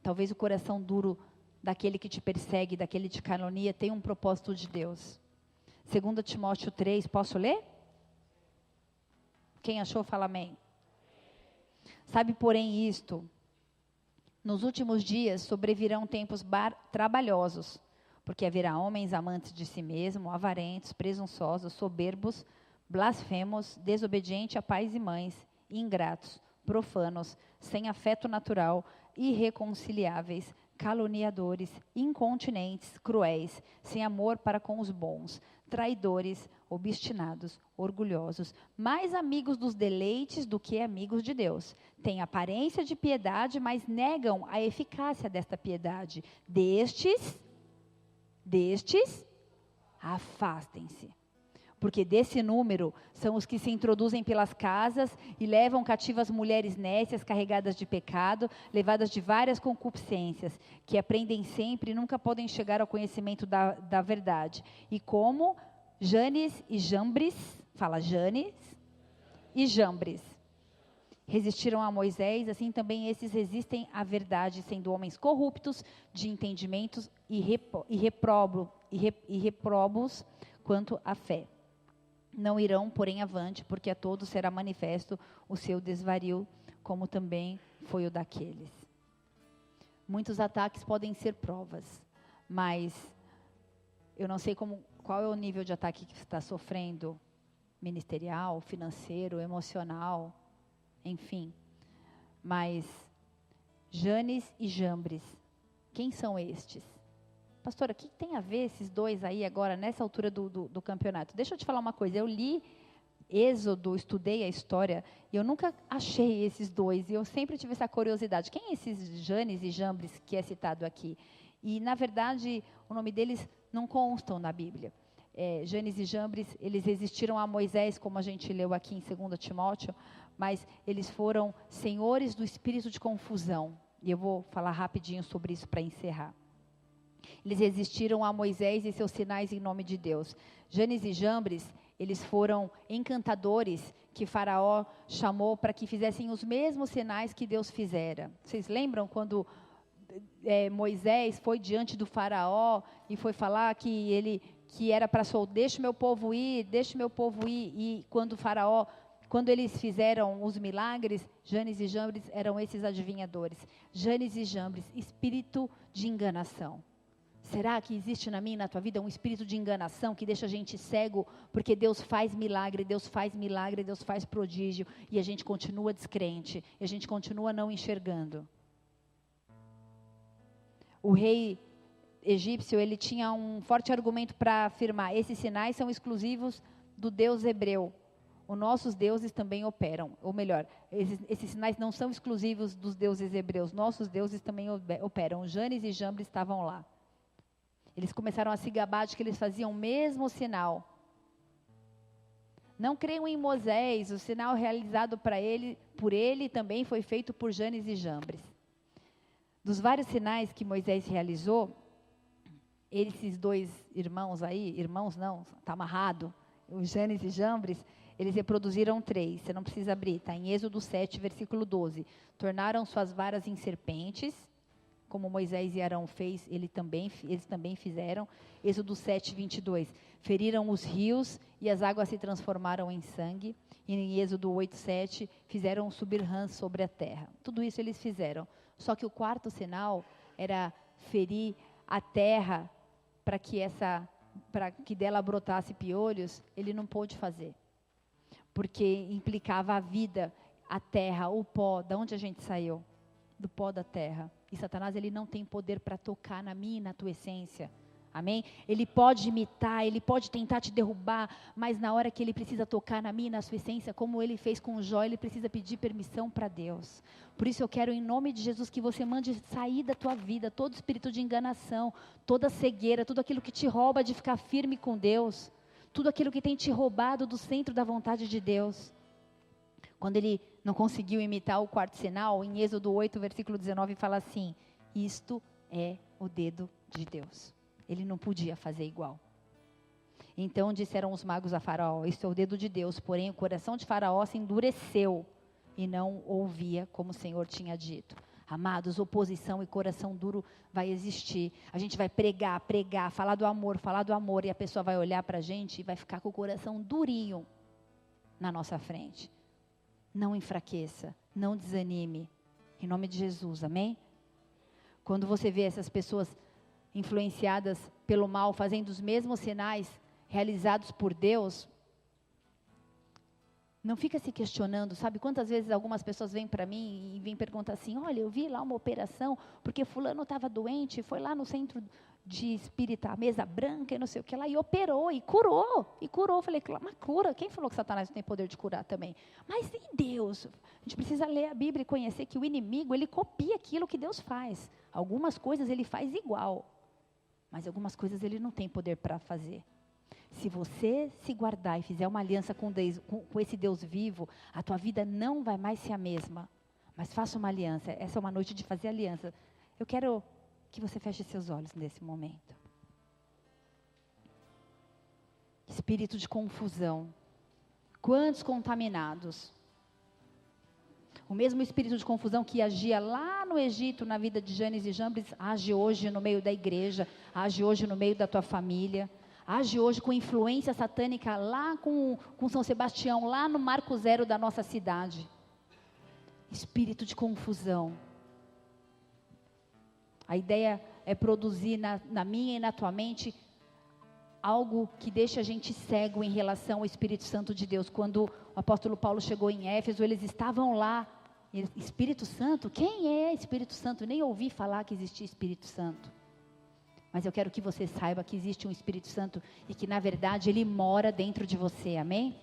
Talvez o coração duro daquele que te persegue, daquele que te calunias, tenha um propósito de Deus. 2 Timóteo 3, posso ler? Quem achou, fala amém. Sabe, porém, isto, nos últimos dias sobrevirão tempos trabalhosos, porque haverá homens amantes de si mesmo, avarentos, presunçosos, soberbos, blasfemos, desobedientes a pais e mães, ingratos, profanos, sem afeto natural, irreconciliáveis, caluniadores, incontinentes, cruéis, sem amor para com os bons, traidores, obstinados, orgulhosos, mais amigos dos deleites do que amigos de Deus. Têm aparência de piedade, mas negam a eficácia desta piedade. Destes, afastem-se. Porque desse número são os que se introduzem pelas casas e levam cativas mulheres nécias, carregadas de pecado, levadas de várias concupiscências, que aprendem sempre e nunca podem chegar ao conhecimento da verdade. E como Janes e Jambres, fala Janes e Jambres, resistiram a Moisés, assim também esses resistem à verdade, sendo homens corruptos de entendimentos e reprobos quanto à fé. Não irão, porém, avante, porque a todos será manifesto o seu desvario, como também foi o daqueles. Muitos ataques podem ser provas, mas eu não sei qual é o nível de ataque que você está sofrendo, ministerial, financeiro, emocional, enfim. Mas Janes e Jambres, quem são estes? Pastora, o que tem a ver esses dois aí agora, nessa altura do campeonato? Deixa eu te falar uma coisa, eu li Êxodo, estudei a história, e eu nunca achei esses dois, e eu sempre tive essa curiosidade. Quem é esses Janes e Jambres que é citado aqui? E, na verdade, o nome deles não constam na Bíblia. Janes e Jambres, eles resistiram a Moisés, como a gente leu aqui em 2 Timóteo, mas eles foram senhores do espírito de confusão. E eu vou falar rapidinho sobre isso para encerrar. Eles resistiram a Moisés e seus sinais em nome de Deus. Janes e Jambres, eles foram encantadores que Faraó chamou para que fizessem os mesmos sinais que Deus fizera. Vocês lembram quando Moisés foi diante do Faraó e foi falar que era para soltar, deixa meu povo ir, e quando eles fizeram os milagres, Janes e Jambres eram esses adivinhadores. Janes e Jambres, espírito de enganação. Será que existe na minha e na tua vida um espírito de enganação que deixa a gente cego, porque Deus faz milagre, Deus faz prodígio, e a gente continua descrente, e a gente continua não enxergando? O rei egípcio, ele tinha um forte argumento para afirmar: esses sinais são exclusivos do Deus hebreu. Os nossos deuses também operam, ou melhor, esses sinais não são exclusivos dos deuses hebreus, nossos deuses também operam. Janes e Jambres estavam lá. Eles começaram a se gabar de que eles faziam o mesmo sinal. Não creiam em Moisés, o sinal realizado por ele também foi feito por Janes e Jambres. Dos vários sinais que Moisés realizou, esses dois irmãos aí, irmãos não, está amarrado, os Janes e Jambres, eles reproduziram 3, você não precisa abrir, está em Êxodo 7, versículo 12. Tornaram suas varas em serpentes, como Moisés e Arão fez, eles também fizeram. Êxodo 7, 22. Feriram os rios e as águas se transformaram em sangue. E em Êxodo 8, 7, fizeram subir rãs sobre a terra. Tudo isso eles fizeram. Só que o quarto sinal era ferir a terra para que dela brotasse piolhos. Ele não pôde fazer, porque implicava a vida, a terra, o pó. De onde a gente saiu? Do pó da terra. E Satanás, ele não tem poder para tocar na minha e na tua essência. Amém? Ele pode imitar, ele pode tentar te derrubar, mas na hora que ele precisa tocar na minha e na sua essência, como ele fez com Jó, ele precisa pedir permissão para Deus. Por isso eu quero, em nome de Jesus, que você mande sair da tua vida todo espírito de enganação, toda cegueira, tudo aquilo que te rouba de ficar firme com Deus, tudo aquilo que tem te roubado do centro da vontade de Deus. Quando ele não conseguiu imitar o quarto sinal, em Êxodo 8, versículo 19, fala assim: isto é o dedo de Deus. Ele não podia fazer igual. Então disseram os magos a Faraó: isto é o dedo de Deus. Porém o coração de Faraó se endureceu e não ouvia como o Senhor tinha dito. Amados, oposição e coração duro vai existir. A gente vai pregar, falar do amor, e a pessoa vai olhar para a gente e vai ficar com o coração durinho na nossa frente. Não enfraqueça, não desanime. Em nome de Jesus, amém? Quando você vê essas pessoas influenciadas pelo mal, fazendo os mesmos sinais realizados por Deus, não fica se questionando, sabe? Quantas vezes algumas pessoas vêm para mim e vêm perguntar assim: olha, eu vi lá uma operação, porque fulano estava doente, foi lá no centro de espírita, mesa branca e não sei o que lá, e operou, e curou. Eu falei: mas cura? Quem falou que Satanás não tem poder de curar também? Mas e Deus? A gente precisa ler a Bíblia e conhecer que o inimigo, ele copia aquilo que Deus faz. Algumas coisas ele faz igual, mas algumas coisas ele não tem poder para fazer. Se você se guardar e fizer uma aliança com esse Deus vivo, a tua vida não vai mais ser a mesma. Mas faça uma aliança. Essa é uma noite de fazer aliança. Eu quero que você feche seus olhos nesse momento. Espírito de confusão. Quantos contaminados? O mesmo espírito de confusão que agia lá no Egito, na vida de Janes e Jambres, age hoje no meio da igreja, age hoje no meio da tua família. Age hoje com influência satânica lá com São Sebastião, lá no Marco Zero da nossa cidade. Espírito de confusão. A ideia é produzir na minha e na tua mente algo que deixa a gente cego em relação ao Espírito Santo de Deus. Quando o apóstolo Paulo chegou em Éfeso, eles estavam lá. Espírito Santo? Quem é Espírito Santo? Nem ouvi falar que existia Espírito Santo. Mas eu quero que você saiba que existe um Espírito Santo e que, na verdade, ele mora dentro de você, amém?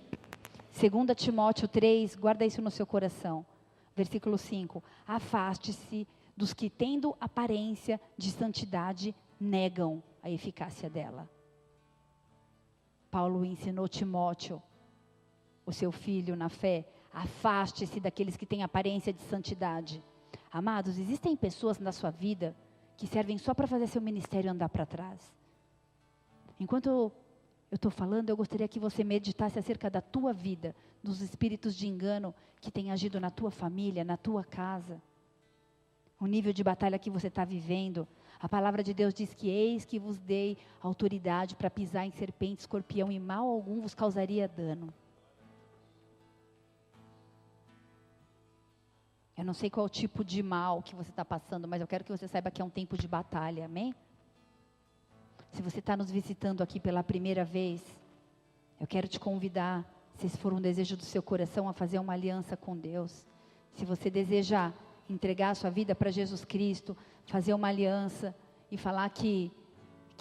2 Timóteo 3, guarda isso no seu coração. Versículo 5. Afaste-se dos que, tendo aparência de santidade, negam a eficácia dela. Paulo ensinou Timóteo, o seu filho na fé: afaste-se daqueles que têm aparência de santidade. Amados, existem pessoas na sua vida que servem só para fazer seu ministério andar para trás. Enquanto eu estou falando, eu gostaria que você meditasse acerca da tua vida, dos espíritos de engano que têm agido na tua família, na tua casa. O nível de batalha que você está vivendo. A palavra de Deus diz que: eis que vos dei autoridade para pisar em serpente, escorpião, e mal algum vos causaria dano. Eu não sei qual tipo de mal que você está passando, mas eu quero que você saiba que é um tempo de batalha, amém? Se você está nos visitando aqui pela primeira vez, eu quero te convidar, se esse for um desejo do seu coração, a fazer uma aliança com Deus. Se você deseja entregar a sua vida para Jesus Cristo, fazer uma aliança e falar que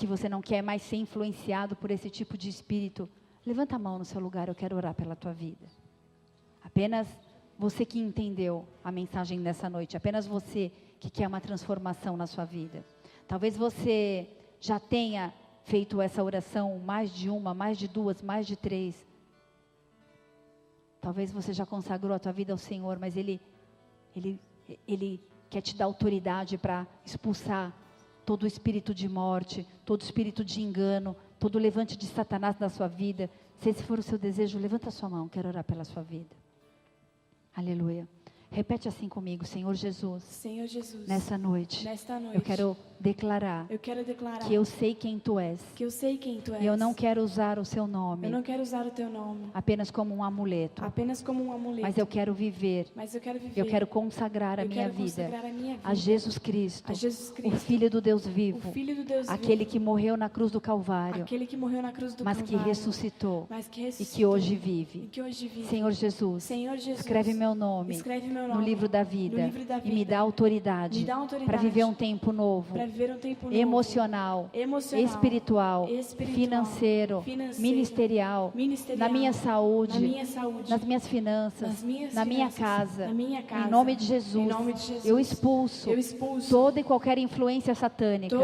você não quer mais ser influenciado por esse tipo de espírito, levanta a mão no seu lugar, eu quero orar pela tua vida. Apenas você que entendeu a mensagem dessa noite, apenas você que quer uma transformação na sua vida. Talvez você já tenha feito essa oração mais de uma, mais de duas, mais de três. Talvez você já consagrou a tua vida ao Senhor, mas Ele quer te dar autoridade para expulsar todo o espírito de morte, todo o espírito de engano, todo o levante de Satanás na sua vida. Se esse for o seu desejo, levanta a sua mão, quero orar pela sua vida. Aleluia. Repete assim comigo: Senhor Jesus. Senhor Jesus. Nesta noite. Eu quero declarar. Que eu sei quem tu és. E eu não quero usar o seu nome. Apenas como um amuleto. Mas eu quero viver. Eu quero consagrar a minha vida a Jesus Cristo. O Filho do Deus vivo. Aquele que morreu na cruz do Calvário. Mas que ressuscitou. E que hoje vive. Senhor Jesus. Escreve meu nome no livro da vida, e me dá autoridade para viver um tempo novo, emocional, espiritual, financeiro, ministerial, na minha saúde, nas minhas finanças, na minha casa. Em nome de Jesus, eu expulso toda e qualquer influência satânica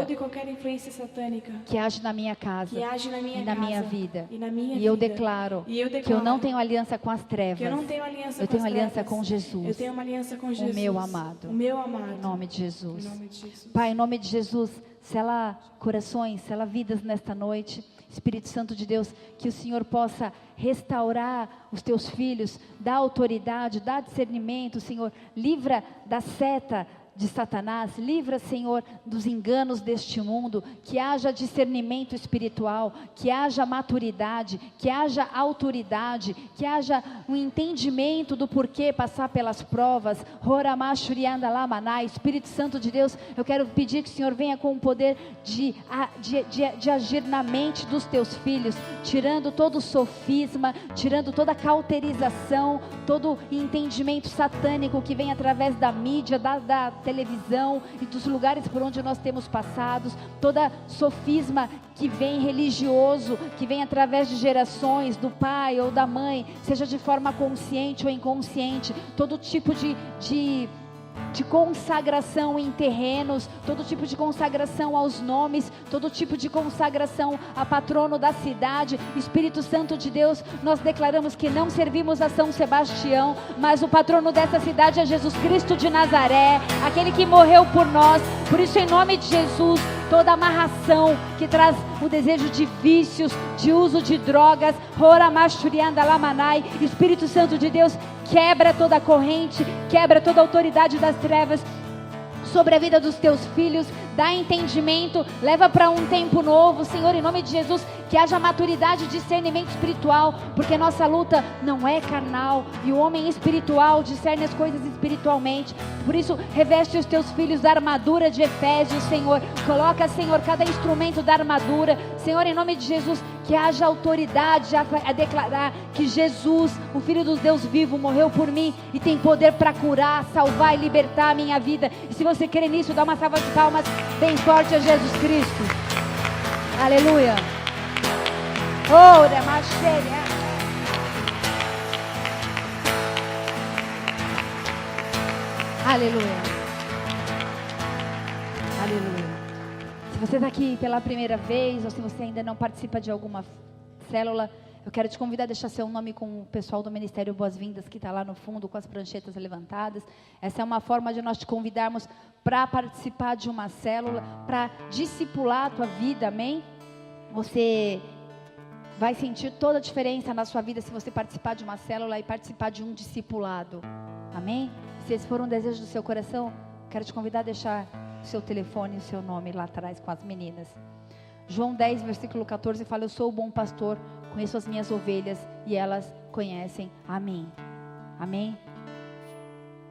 que age na minha casa e na minha vida. E eu declaro que eu não tenho aliança com as trevas. Eu tenho aliança com Jesus, o meu amado. Em nome de Jesus. Pai, em nome de Jesus, sela corações, sela vidas nesta noite. Espírito Santo de Deus, que o Senhor possa restaurar os teus filhos, dar autoridade, dar discernimento, Senhor. Livra da seta de Satanás, livra, Senhor, dos enganos deste mundo, que haja discernimento espiritual, que haja maturidade, que haja autoridade, que haja um entendimento do porquê passar pelas provas. Espírito Santo de Deus, eu quero pedir que o Senhor venha com o poder de agir na mente dos teus filhos, tirando todo o sofisma, tirando toda a cauterização, todo entendimento satânico que vem através da mídia, da televisão e dos lugares por onde nós temos passado, toda sofisma que vem religioso, que vem através de gerações, do pai ou da mãe, seja de forma consciente ou inconsciente, todo tipo de consagração em terrenos, todo tipo de consagração aos nomes, todo tipo de consagração a patrono da cidade. Espírito Santo de Deus, nós declaramos que não servimos a São Sebastião, mas o patrono dessa cidade é Jesus Cristo de Nazaré, aquele que morreu por nós. Por isso, em nome de Jesus, toda amarração que traz o desejo de vícios, de uso de drogas, Espírito Santo de Deus, quebra toda a corrente, quebra toda a autoridade das trevas sobre a vida dos teus filhos, dá entendimento, leva para um tempo novo, Senhor, em nome de Jesus, que haja maturidade e discernimento espiritual, porque nossa luta não é carnal, e o homem espiritual discerne as coisas espiritualmente. Por isso, reveste os teus filhos da armadura de Efésios, Senhor, coloca, Senhor, cada instrumento da armadura, Senhor, em nome de Jesus, que haja autoridade a declarar que Jesus, o Filho do Deus vivo, morreu por mim e tem poder para curar, salvar e libertar a minha vida. E se você crê nisso, dá uma salva de palmas bem forte a Jesus Cristo. Aleluia. Ora, macheia. Aleluia. Aleluia. Se você está aqui pela primeira vez, ou se você ainda não participa de alguma célula, eu quero te convidar a deixar seu nome com o pessoal do Ministério Boas-Vindas, que está lá no fundo, com as pranchetas levantadas. Essa é uma forma de nós te convidarmos para participar de uma célula, para discipular a tua vida, amém? Você vai sentir toda a diferença na sua vida se você participar de uma célula e participar de um discipulado, amém? Se esse for um desejo do seu coração, quero te convidar a deixar o seu telefone e o seu nome lá atrás com as meninas. João 10, versículo 14 fala: eu sou o bom pastor, conheço as minhas ovelhas e elas conhecem a mim. Amém?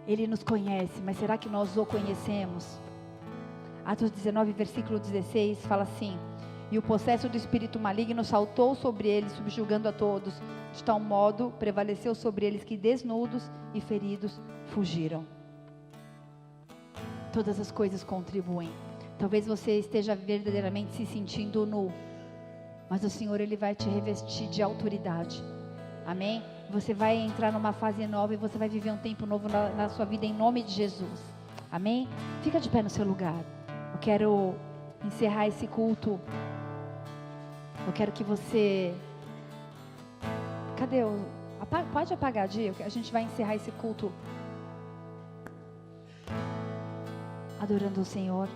Ele nos conhece, mas será que nós o conhecemos? Atos 19, versículo 16 fala assim: e o possesso do espírito maligno saltou sobre eles, subjugando a todos. De tal modo prevaleceu sobre eles que, desnudos e feridos, fugiram. Todas as coisas contribuem. Talvez você esteja verdadeiramente se sentindo nu, mas o Senhor, Ele vai te revestir de autoridade, amém? Você vai entrar numa fase nova e você vai viver um tempo novo na sua vida, em nome de Jesus, amém? Fica de pé no seu lugar. Eu quero encerrar esse culto. Eu quero que você... Cadê o... Pode apagar, Dia? A gente vai encerrar esse culto adorando o Senhor.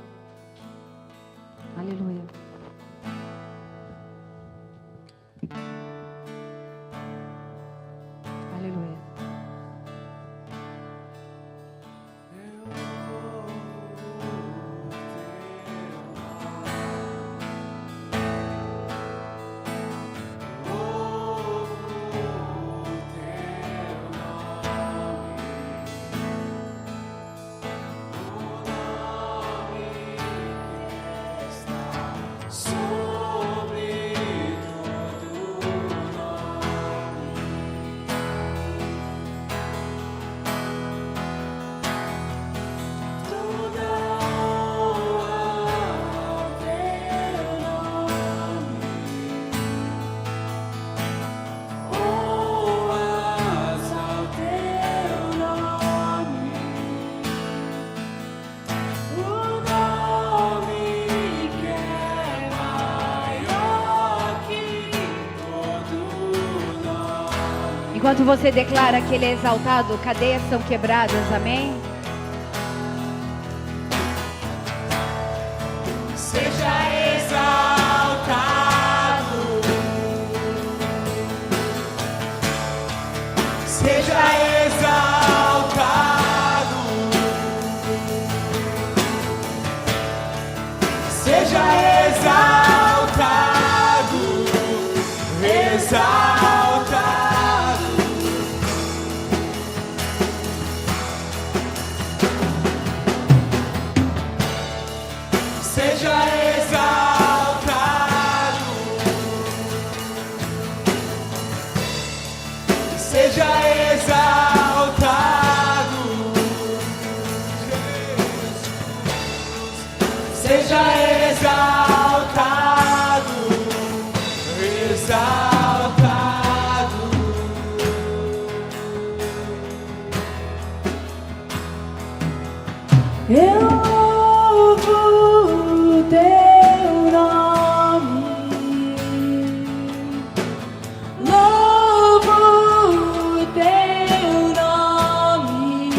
Aleluia. Aleluia. Enquanto você declara que Ele é exaltado, cadeias são quebradas, amém? Seja exaltado, seja exaltado, seja exaltado, exaltado, seja exaltado, seja exaltado, seja exaltado, exaltado. Eu louvo o teu nome, louvo o teu nome,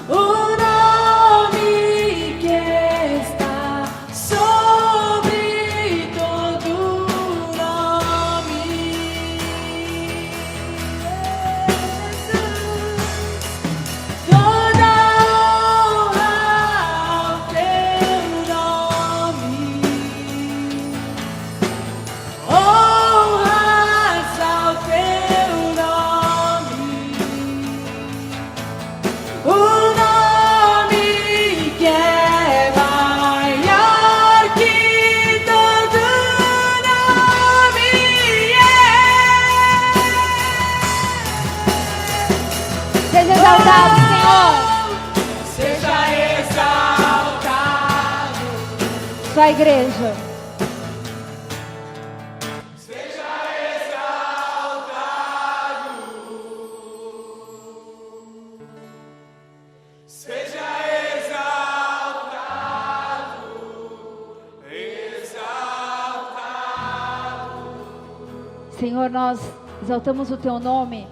o nome que está sobre todo nome. Toda honra ao teu nome, honras ao teu nome, o nome que é maior que todo nome. Seja exaltado, Senhor. Seja exaltado, Sua igreja. seja exaltado, seja exaltado, exaltado. Senhor, nós exaltamos o Teu nome,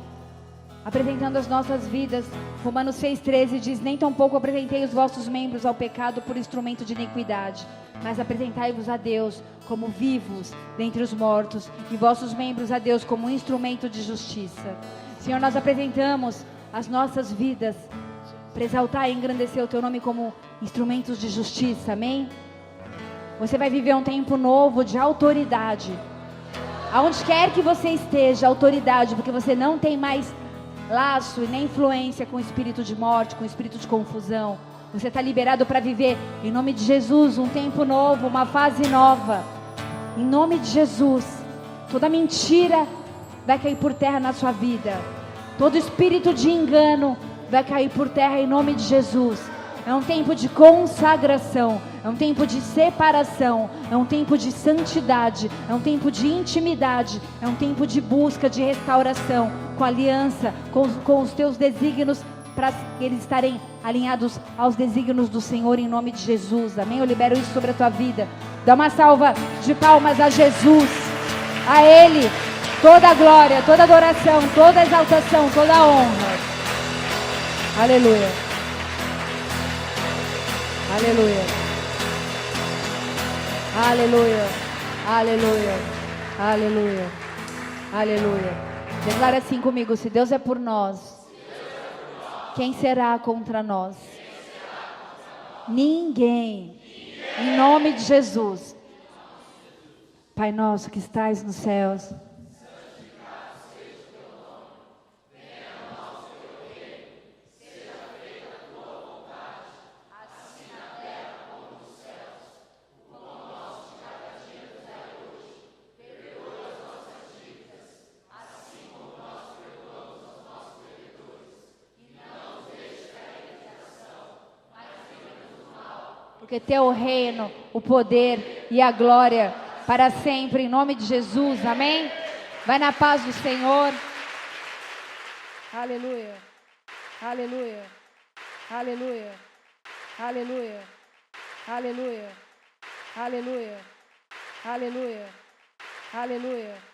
apresentando as nossas vidas. Romanos 6,13 diz: nem tampouco apresentei os vossos membros ao pecado por instrumento de iniquidade, mas apresentai-vos a Deus como vivos dentre os mortos, e vossos membros a Deus como instrumento de justiça. Senhor, nós apresentamos as nossas vidas para exaltar e engrandecer o Teu nome como instrumentos de justiça, amém? Você vai viver um tempo novo de autoridade. Aonde quer que você esteja, autoridade, porque você não tem mais laço e nem influência com o espírito de morte, com o espírito de confusão. Você está liberado para viver, em nome de Jesus, um tempo novo, uma fase nova. Em nome de Jesus, toda mentira vai cair por terra na sua vida. Todo espírito de engano vai cair por terra em nome de Jesus. É um tempo de consagração, é um tempo de separação, é um tempo de santidade, é um tempo de intimidade, é um tempo de busca, de restauração, com aliança, com os teus desígnios, para eles estarem alinhados aos desígnios do Senhor em nome de Jesus, amém? Eu libero isso sobre a tua vida. Dá uma salva de palmas a Jesus, a Ele, toda a glória, toda a adoração, toda a exaltação, toda a honra. Aleluia. Aleluia. Aleluia. Aleluia. Aleluia. Aleluia. Declara assim comigo: se Deus é por nós, quem será contra nós? Ninguém. Em nome de Jesus. Pai nosso que estais nos céus, porque teu reino, o poder e a glória para sempre, em nome de Jesus, amém? Vai na paz do Senhor. Aleluia, aleluia, aleluia, aleluia, aleluia, aleluia, aleluia, aleluia.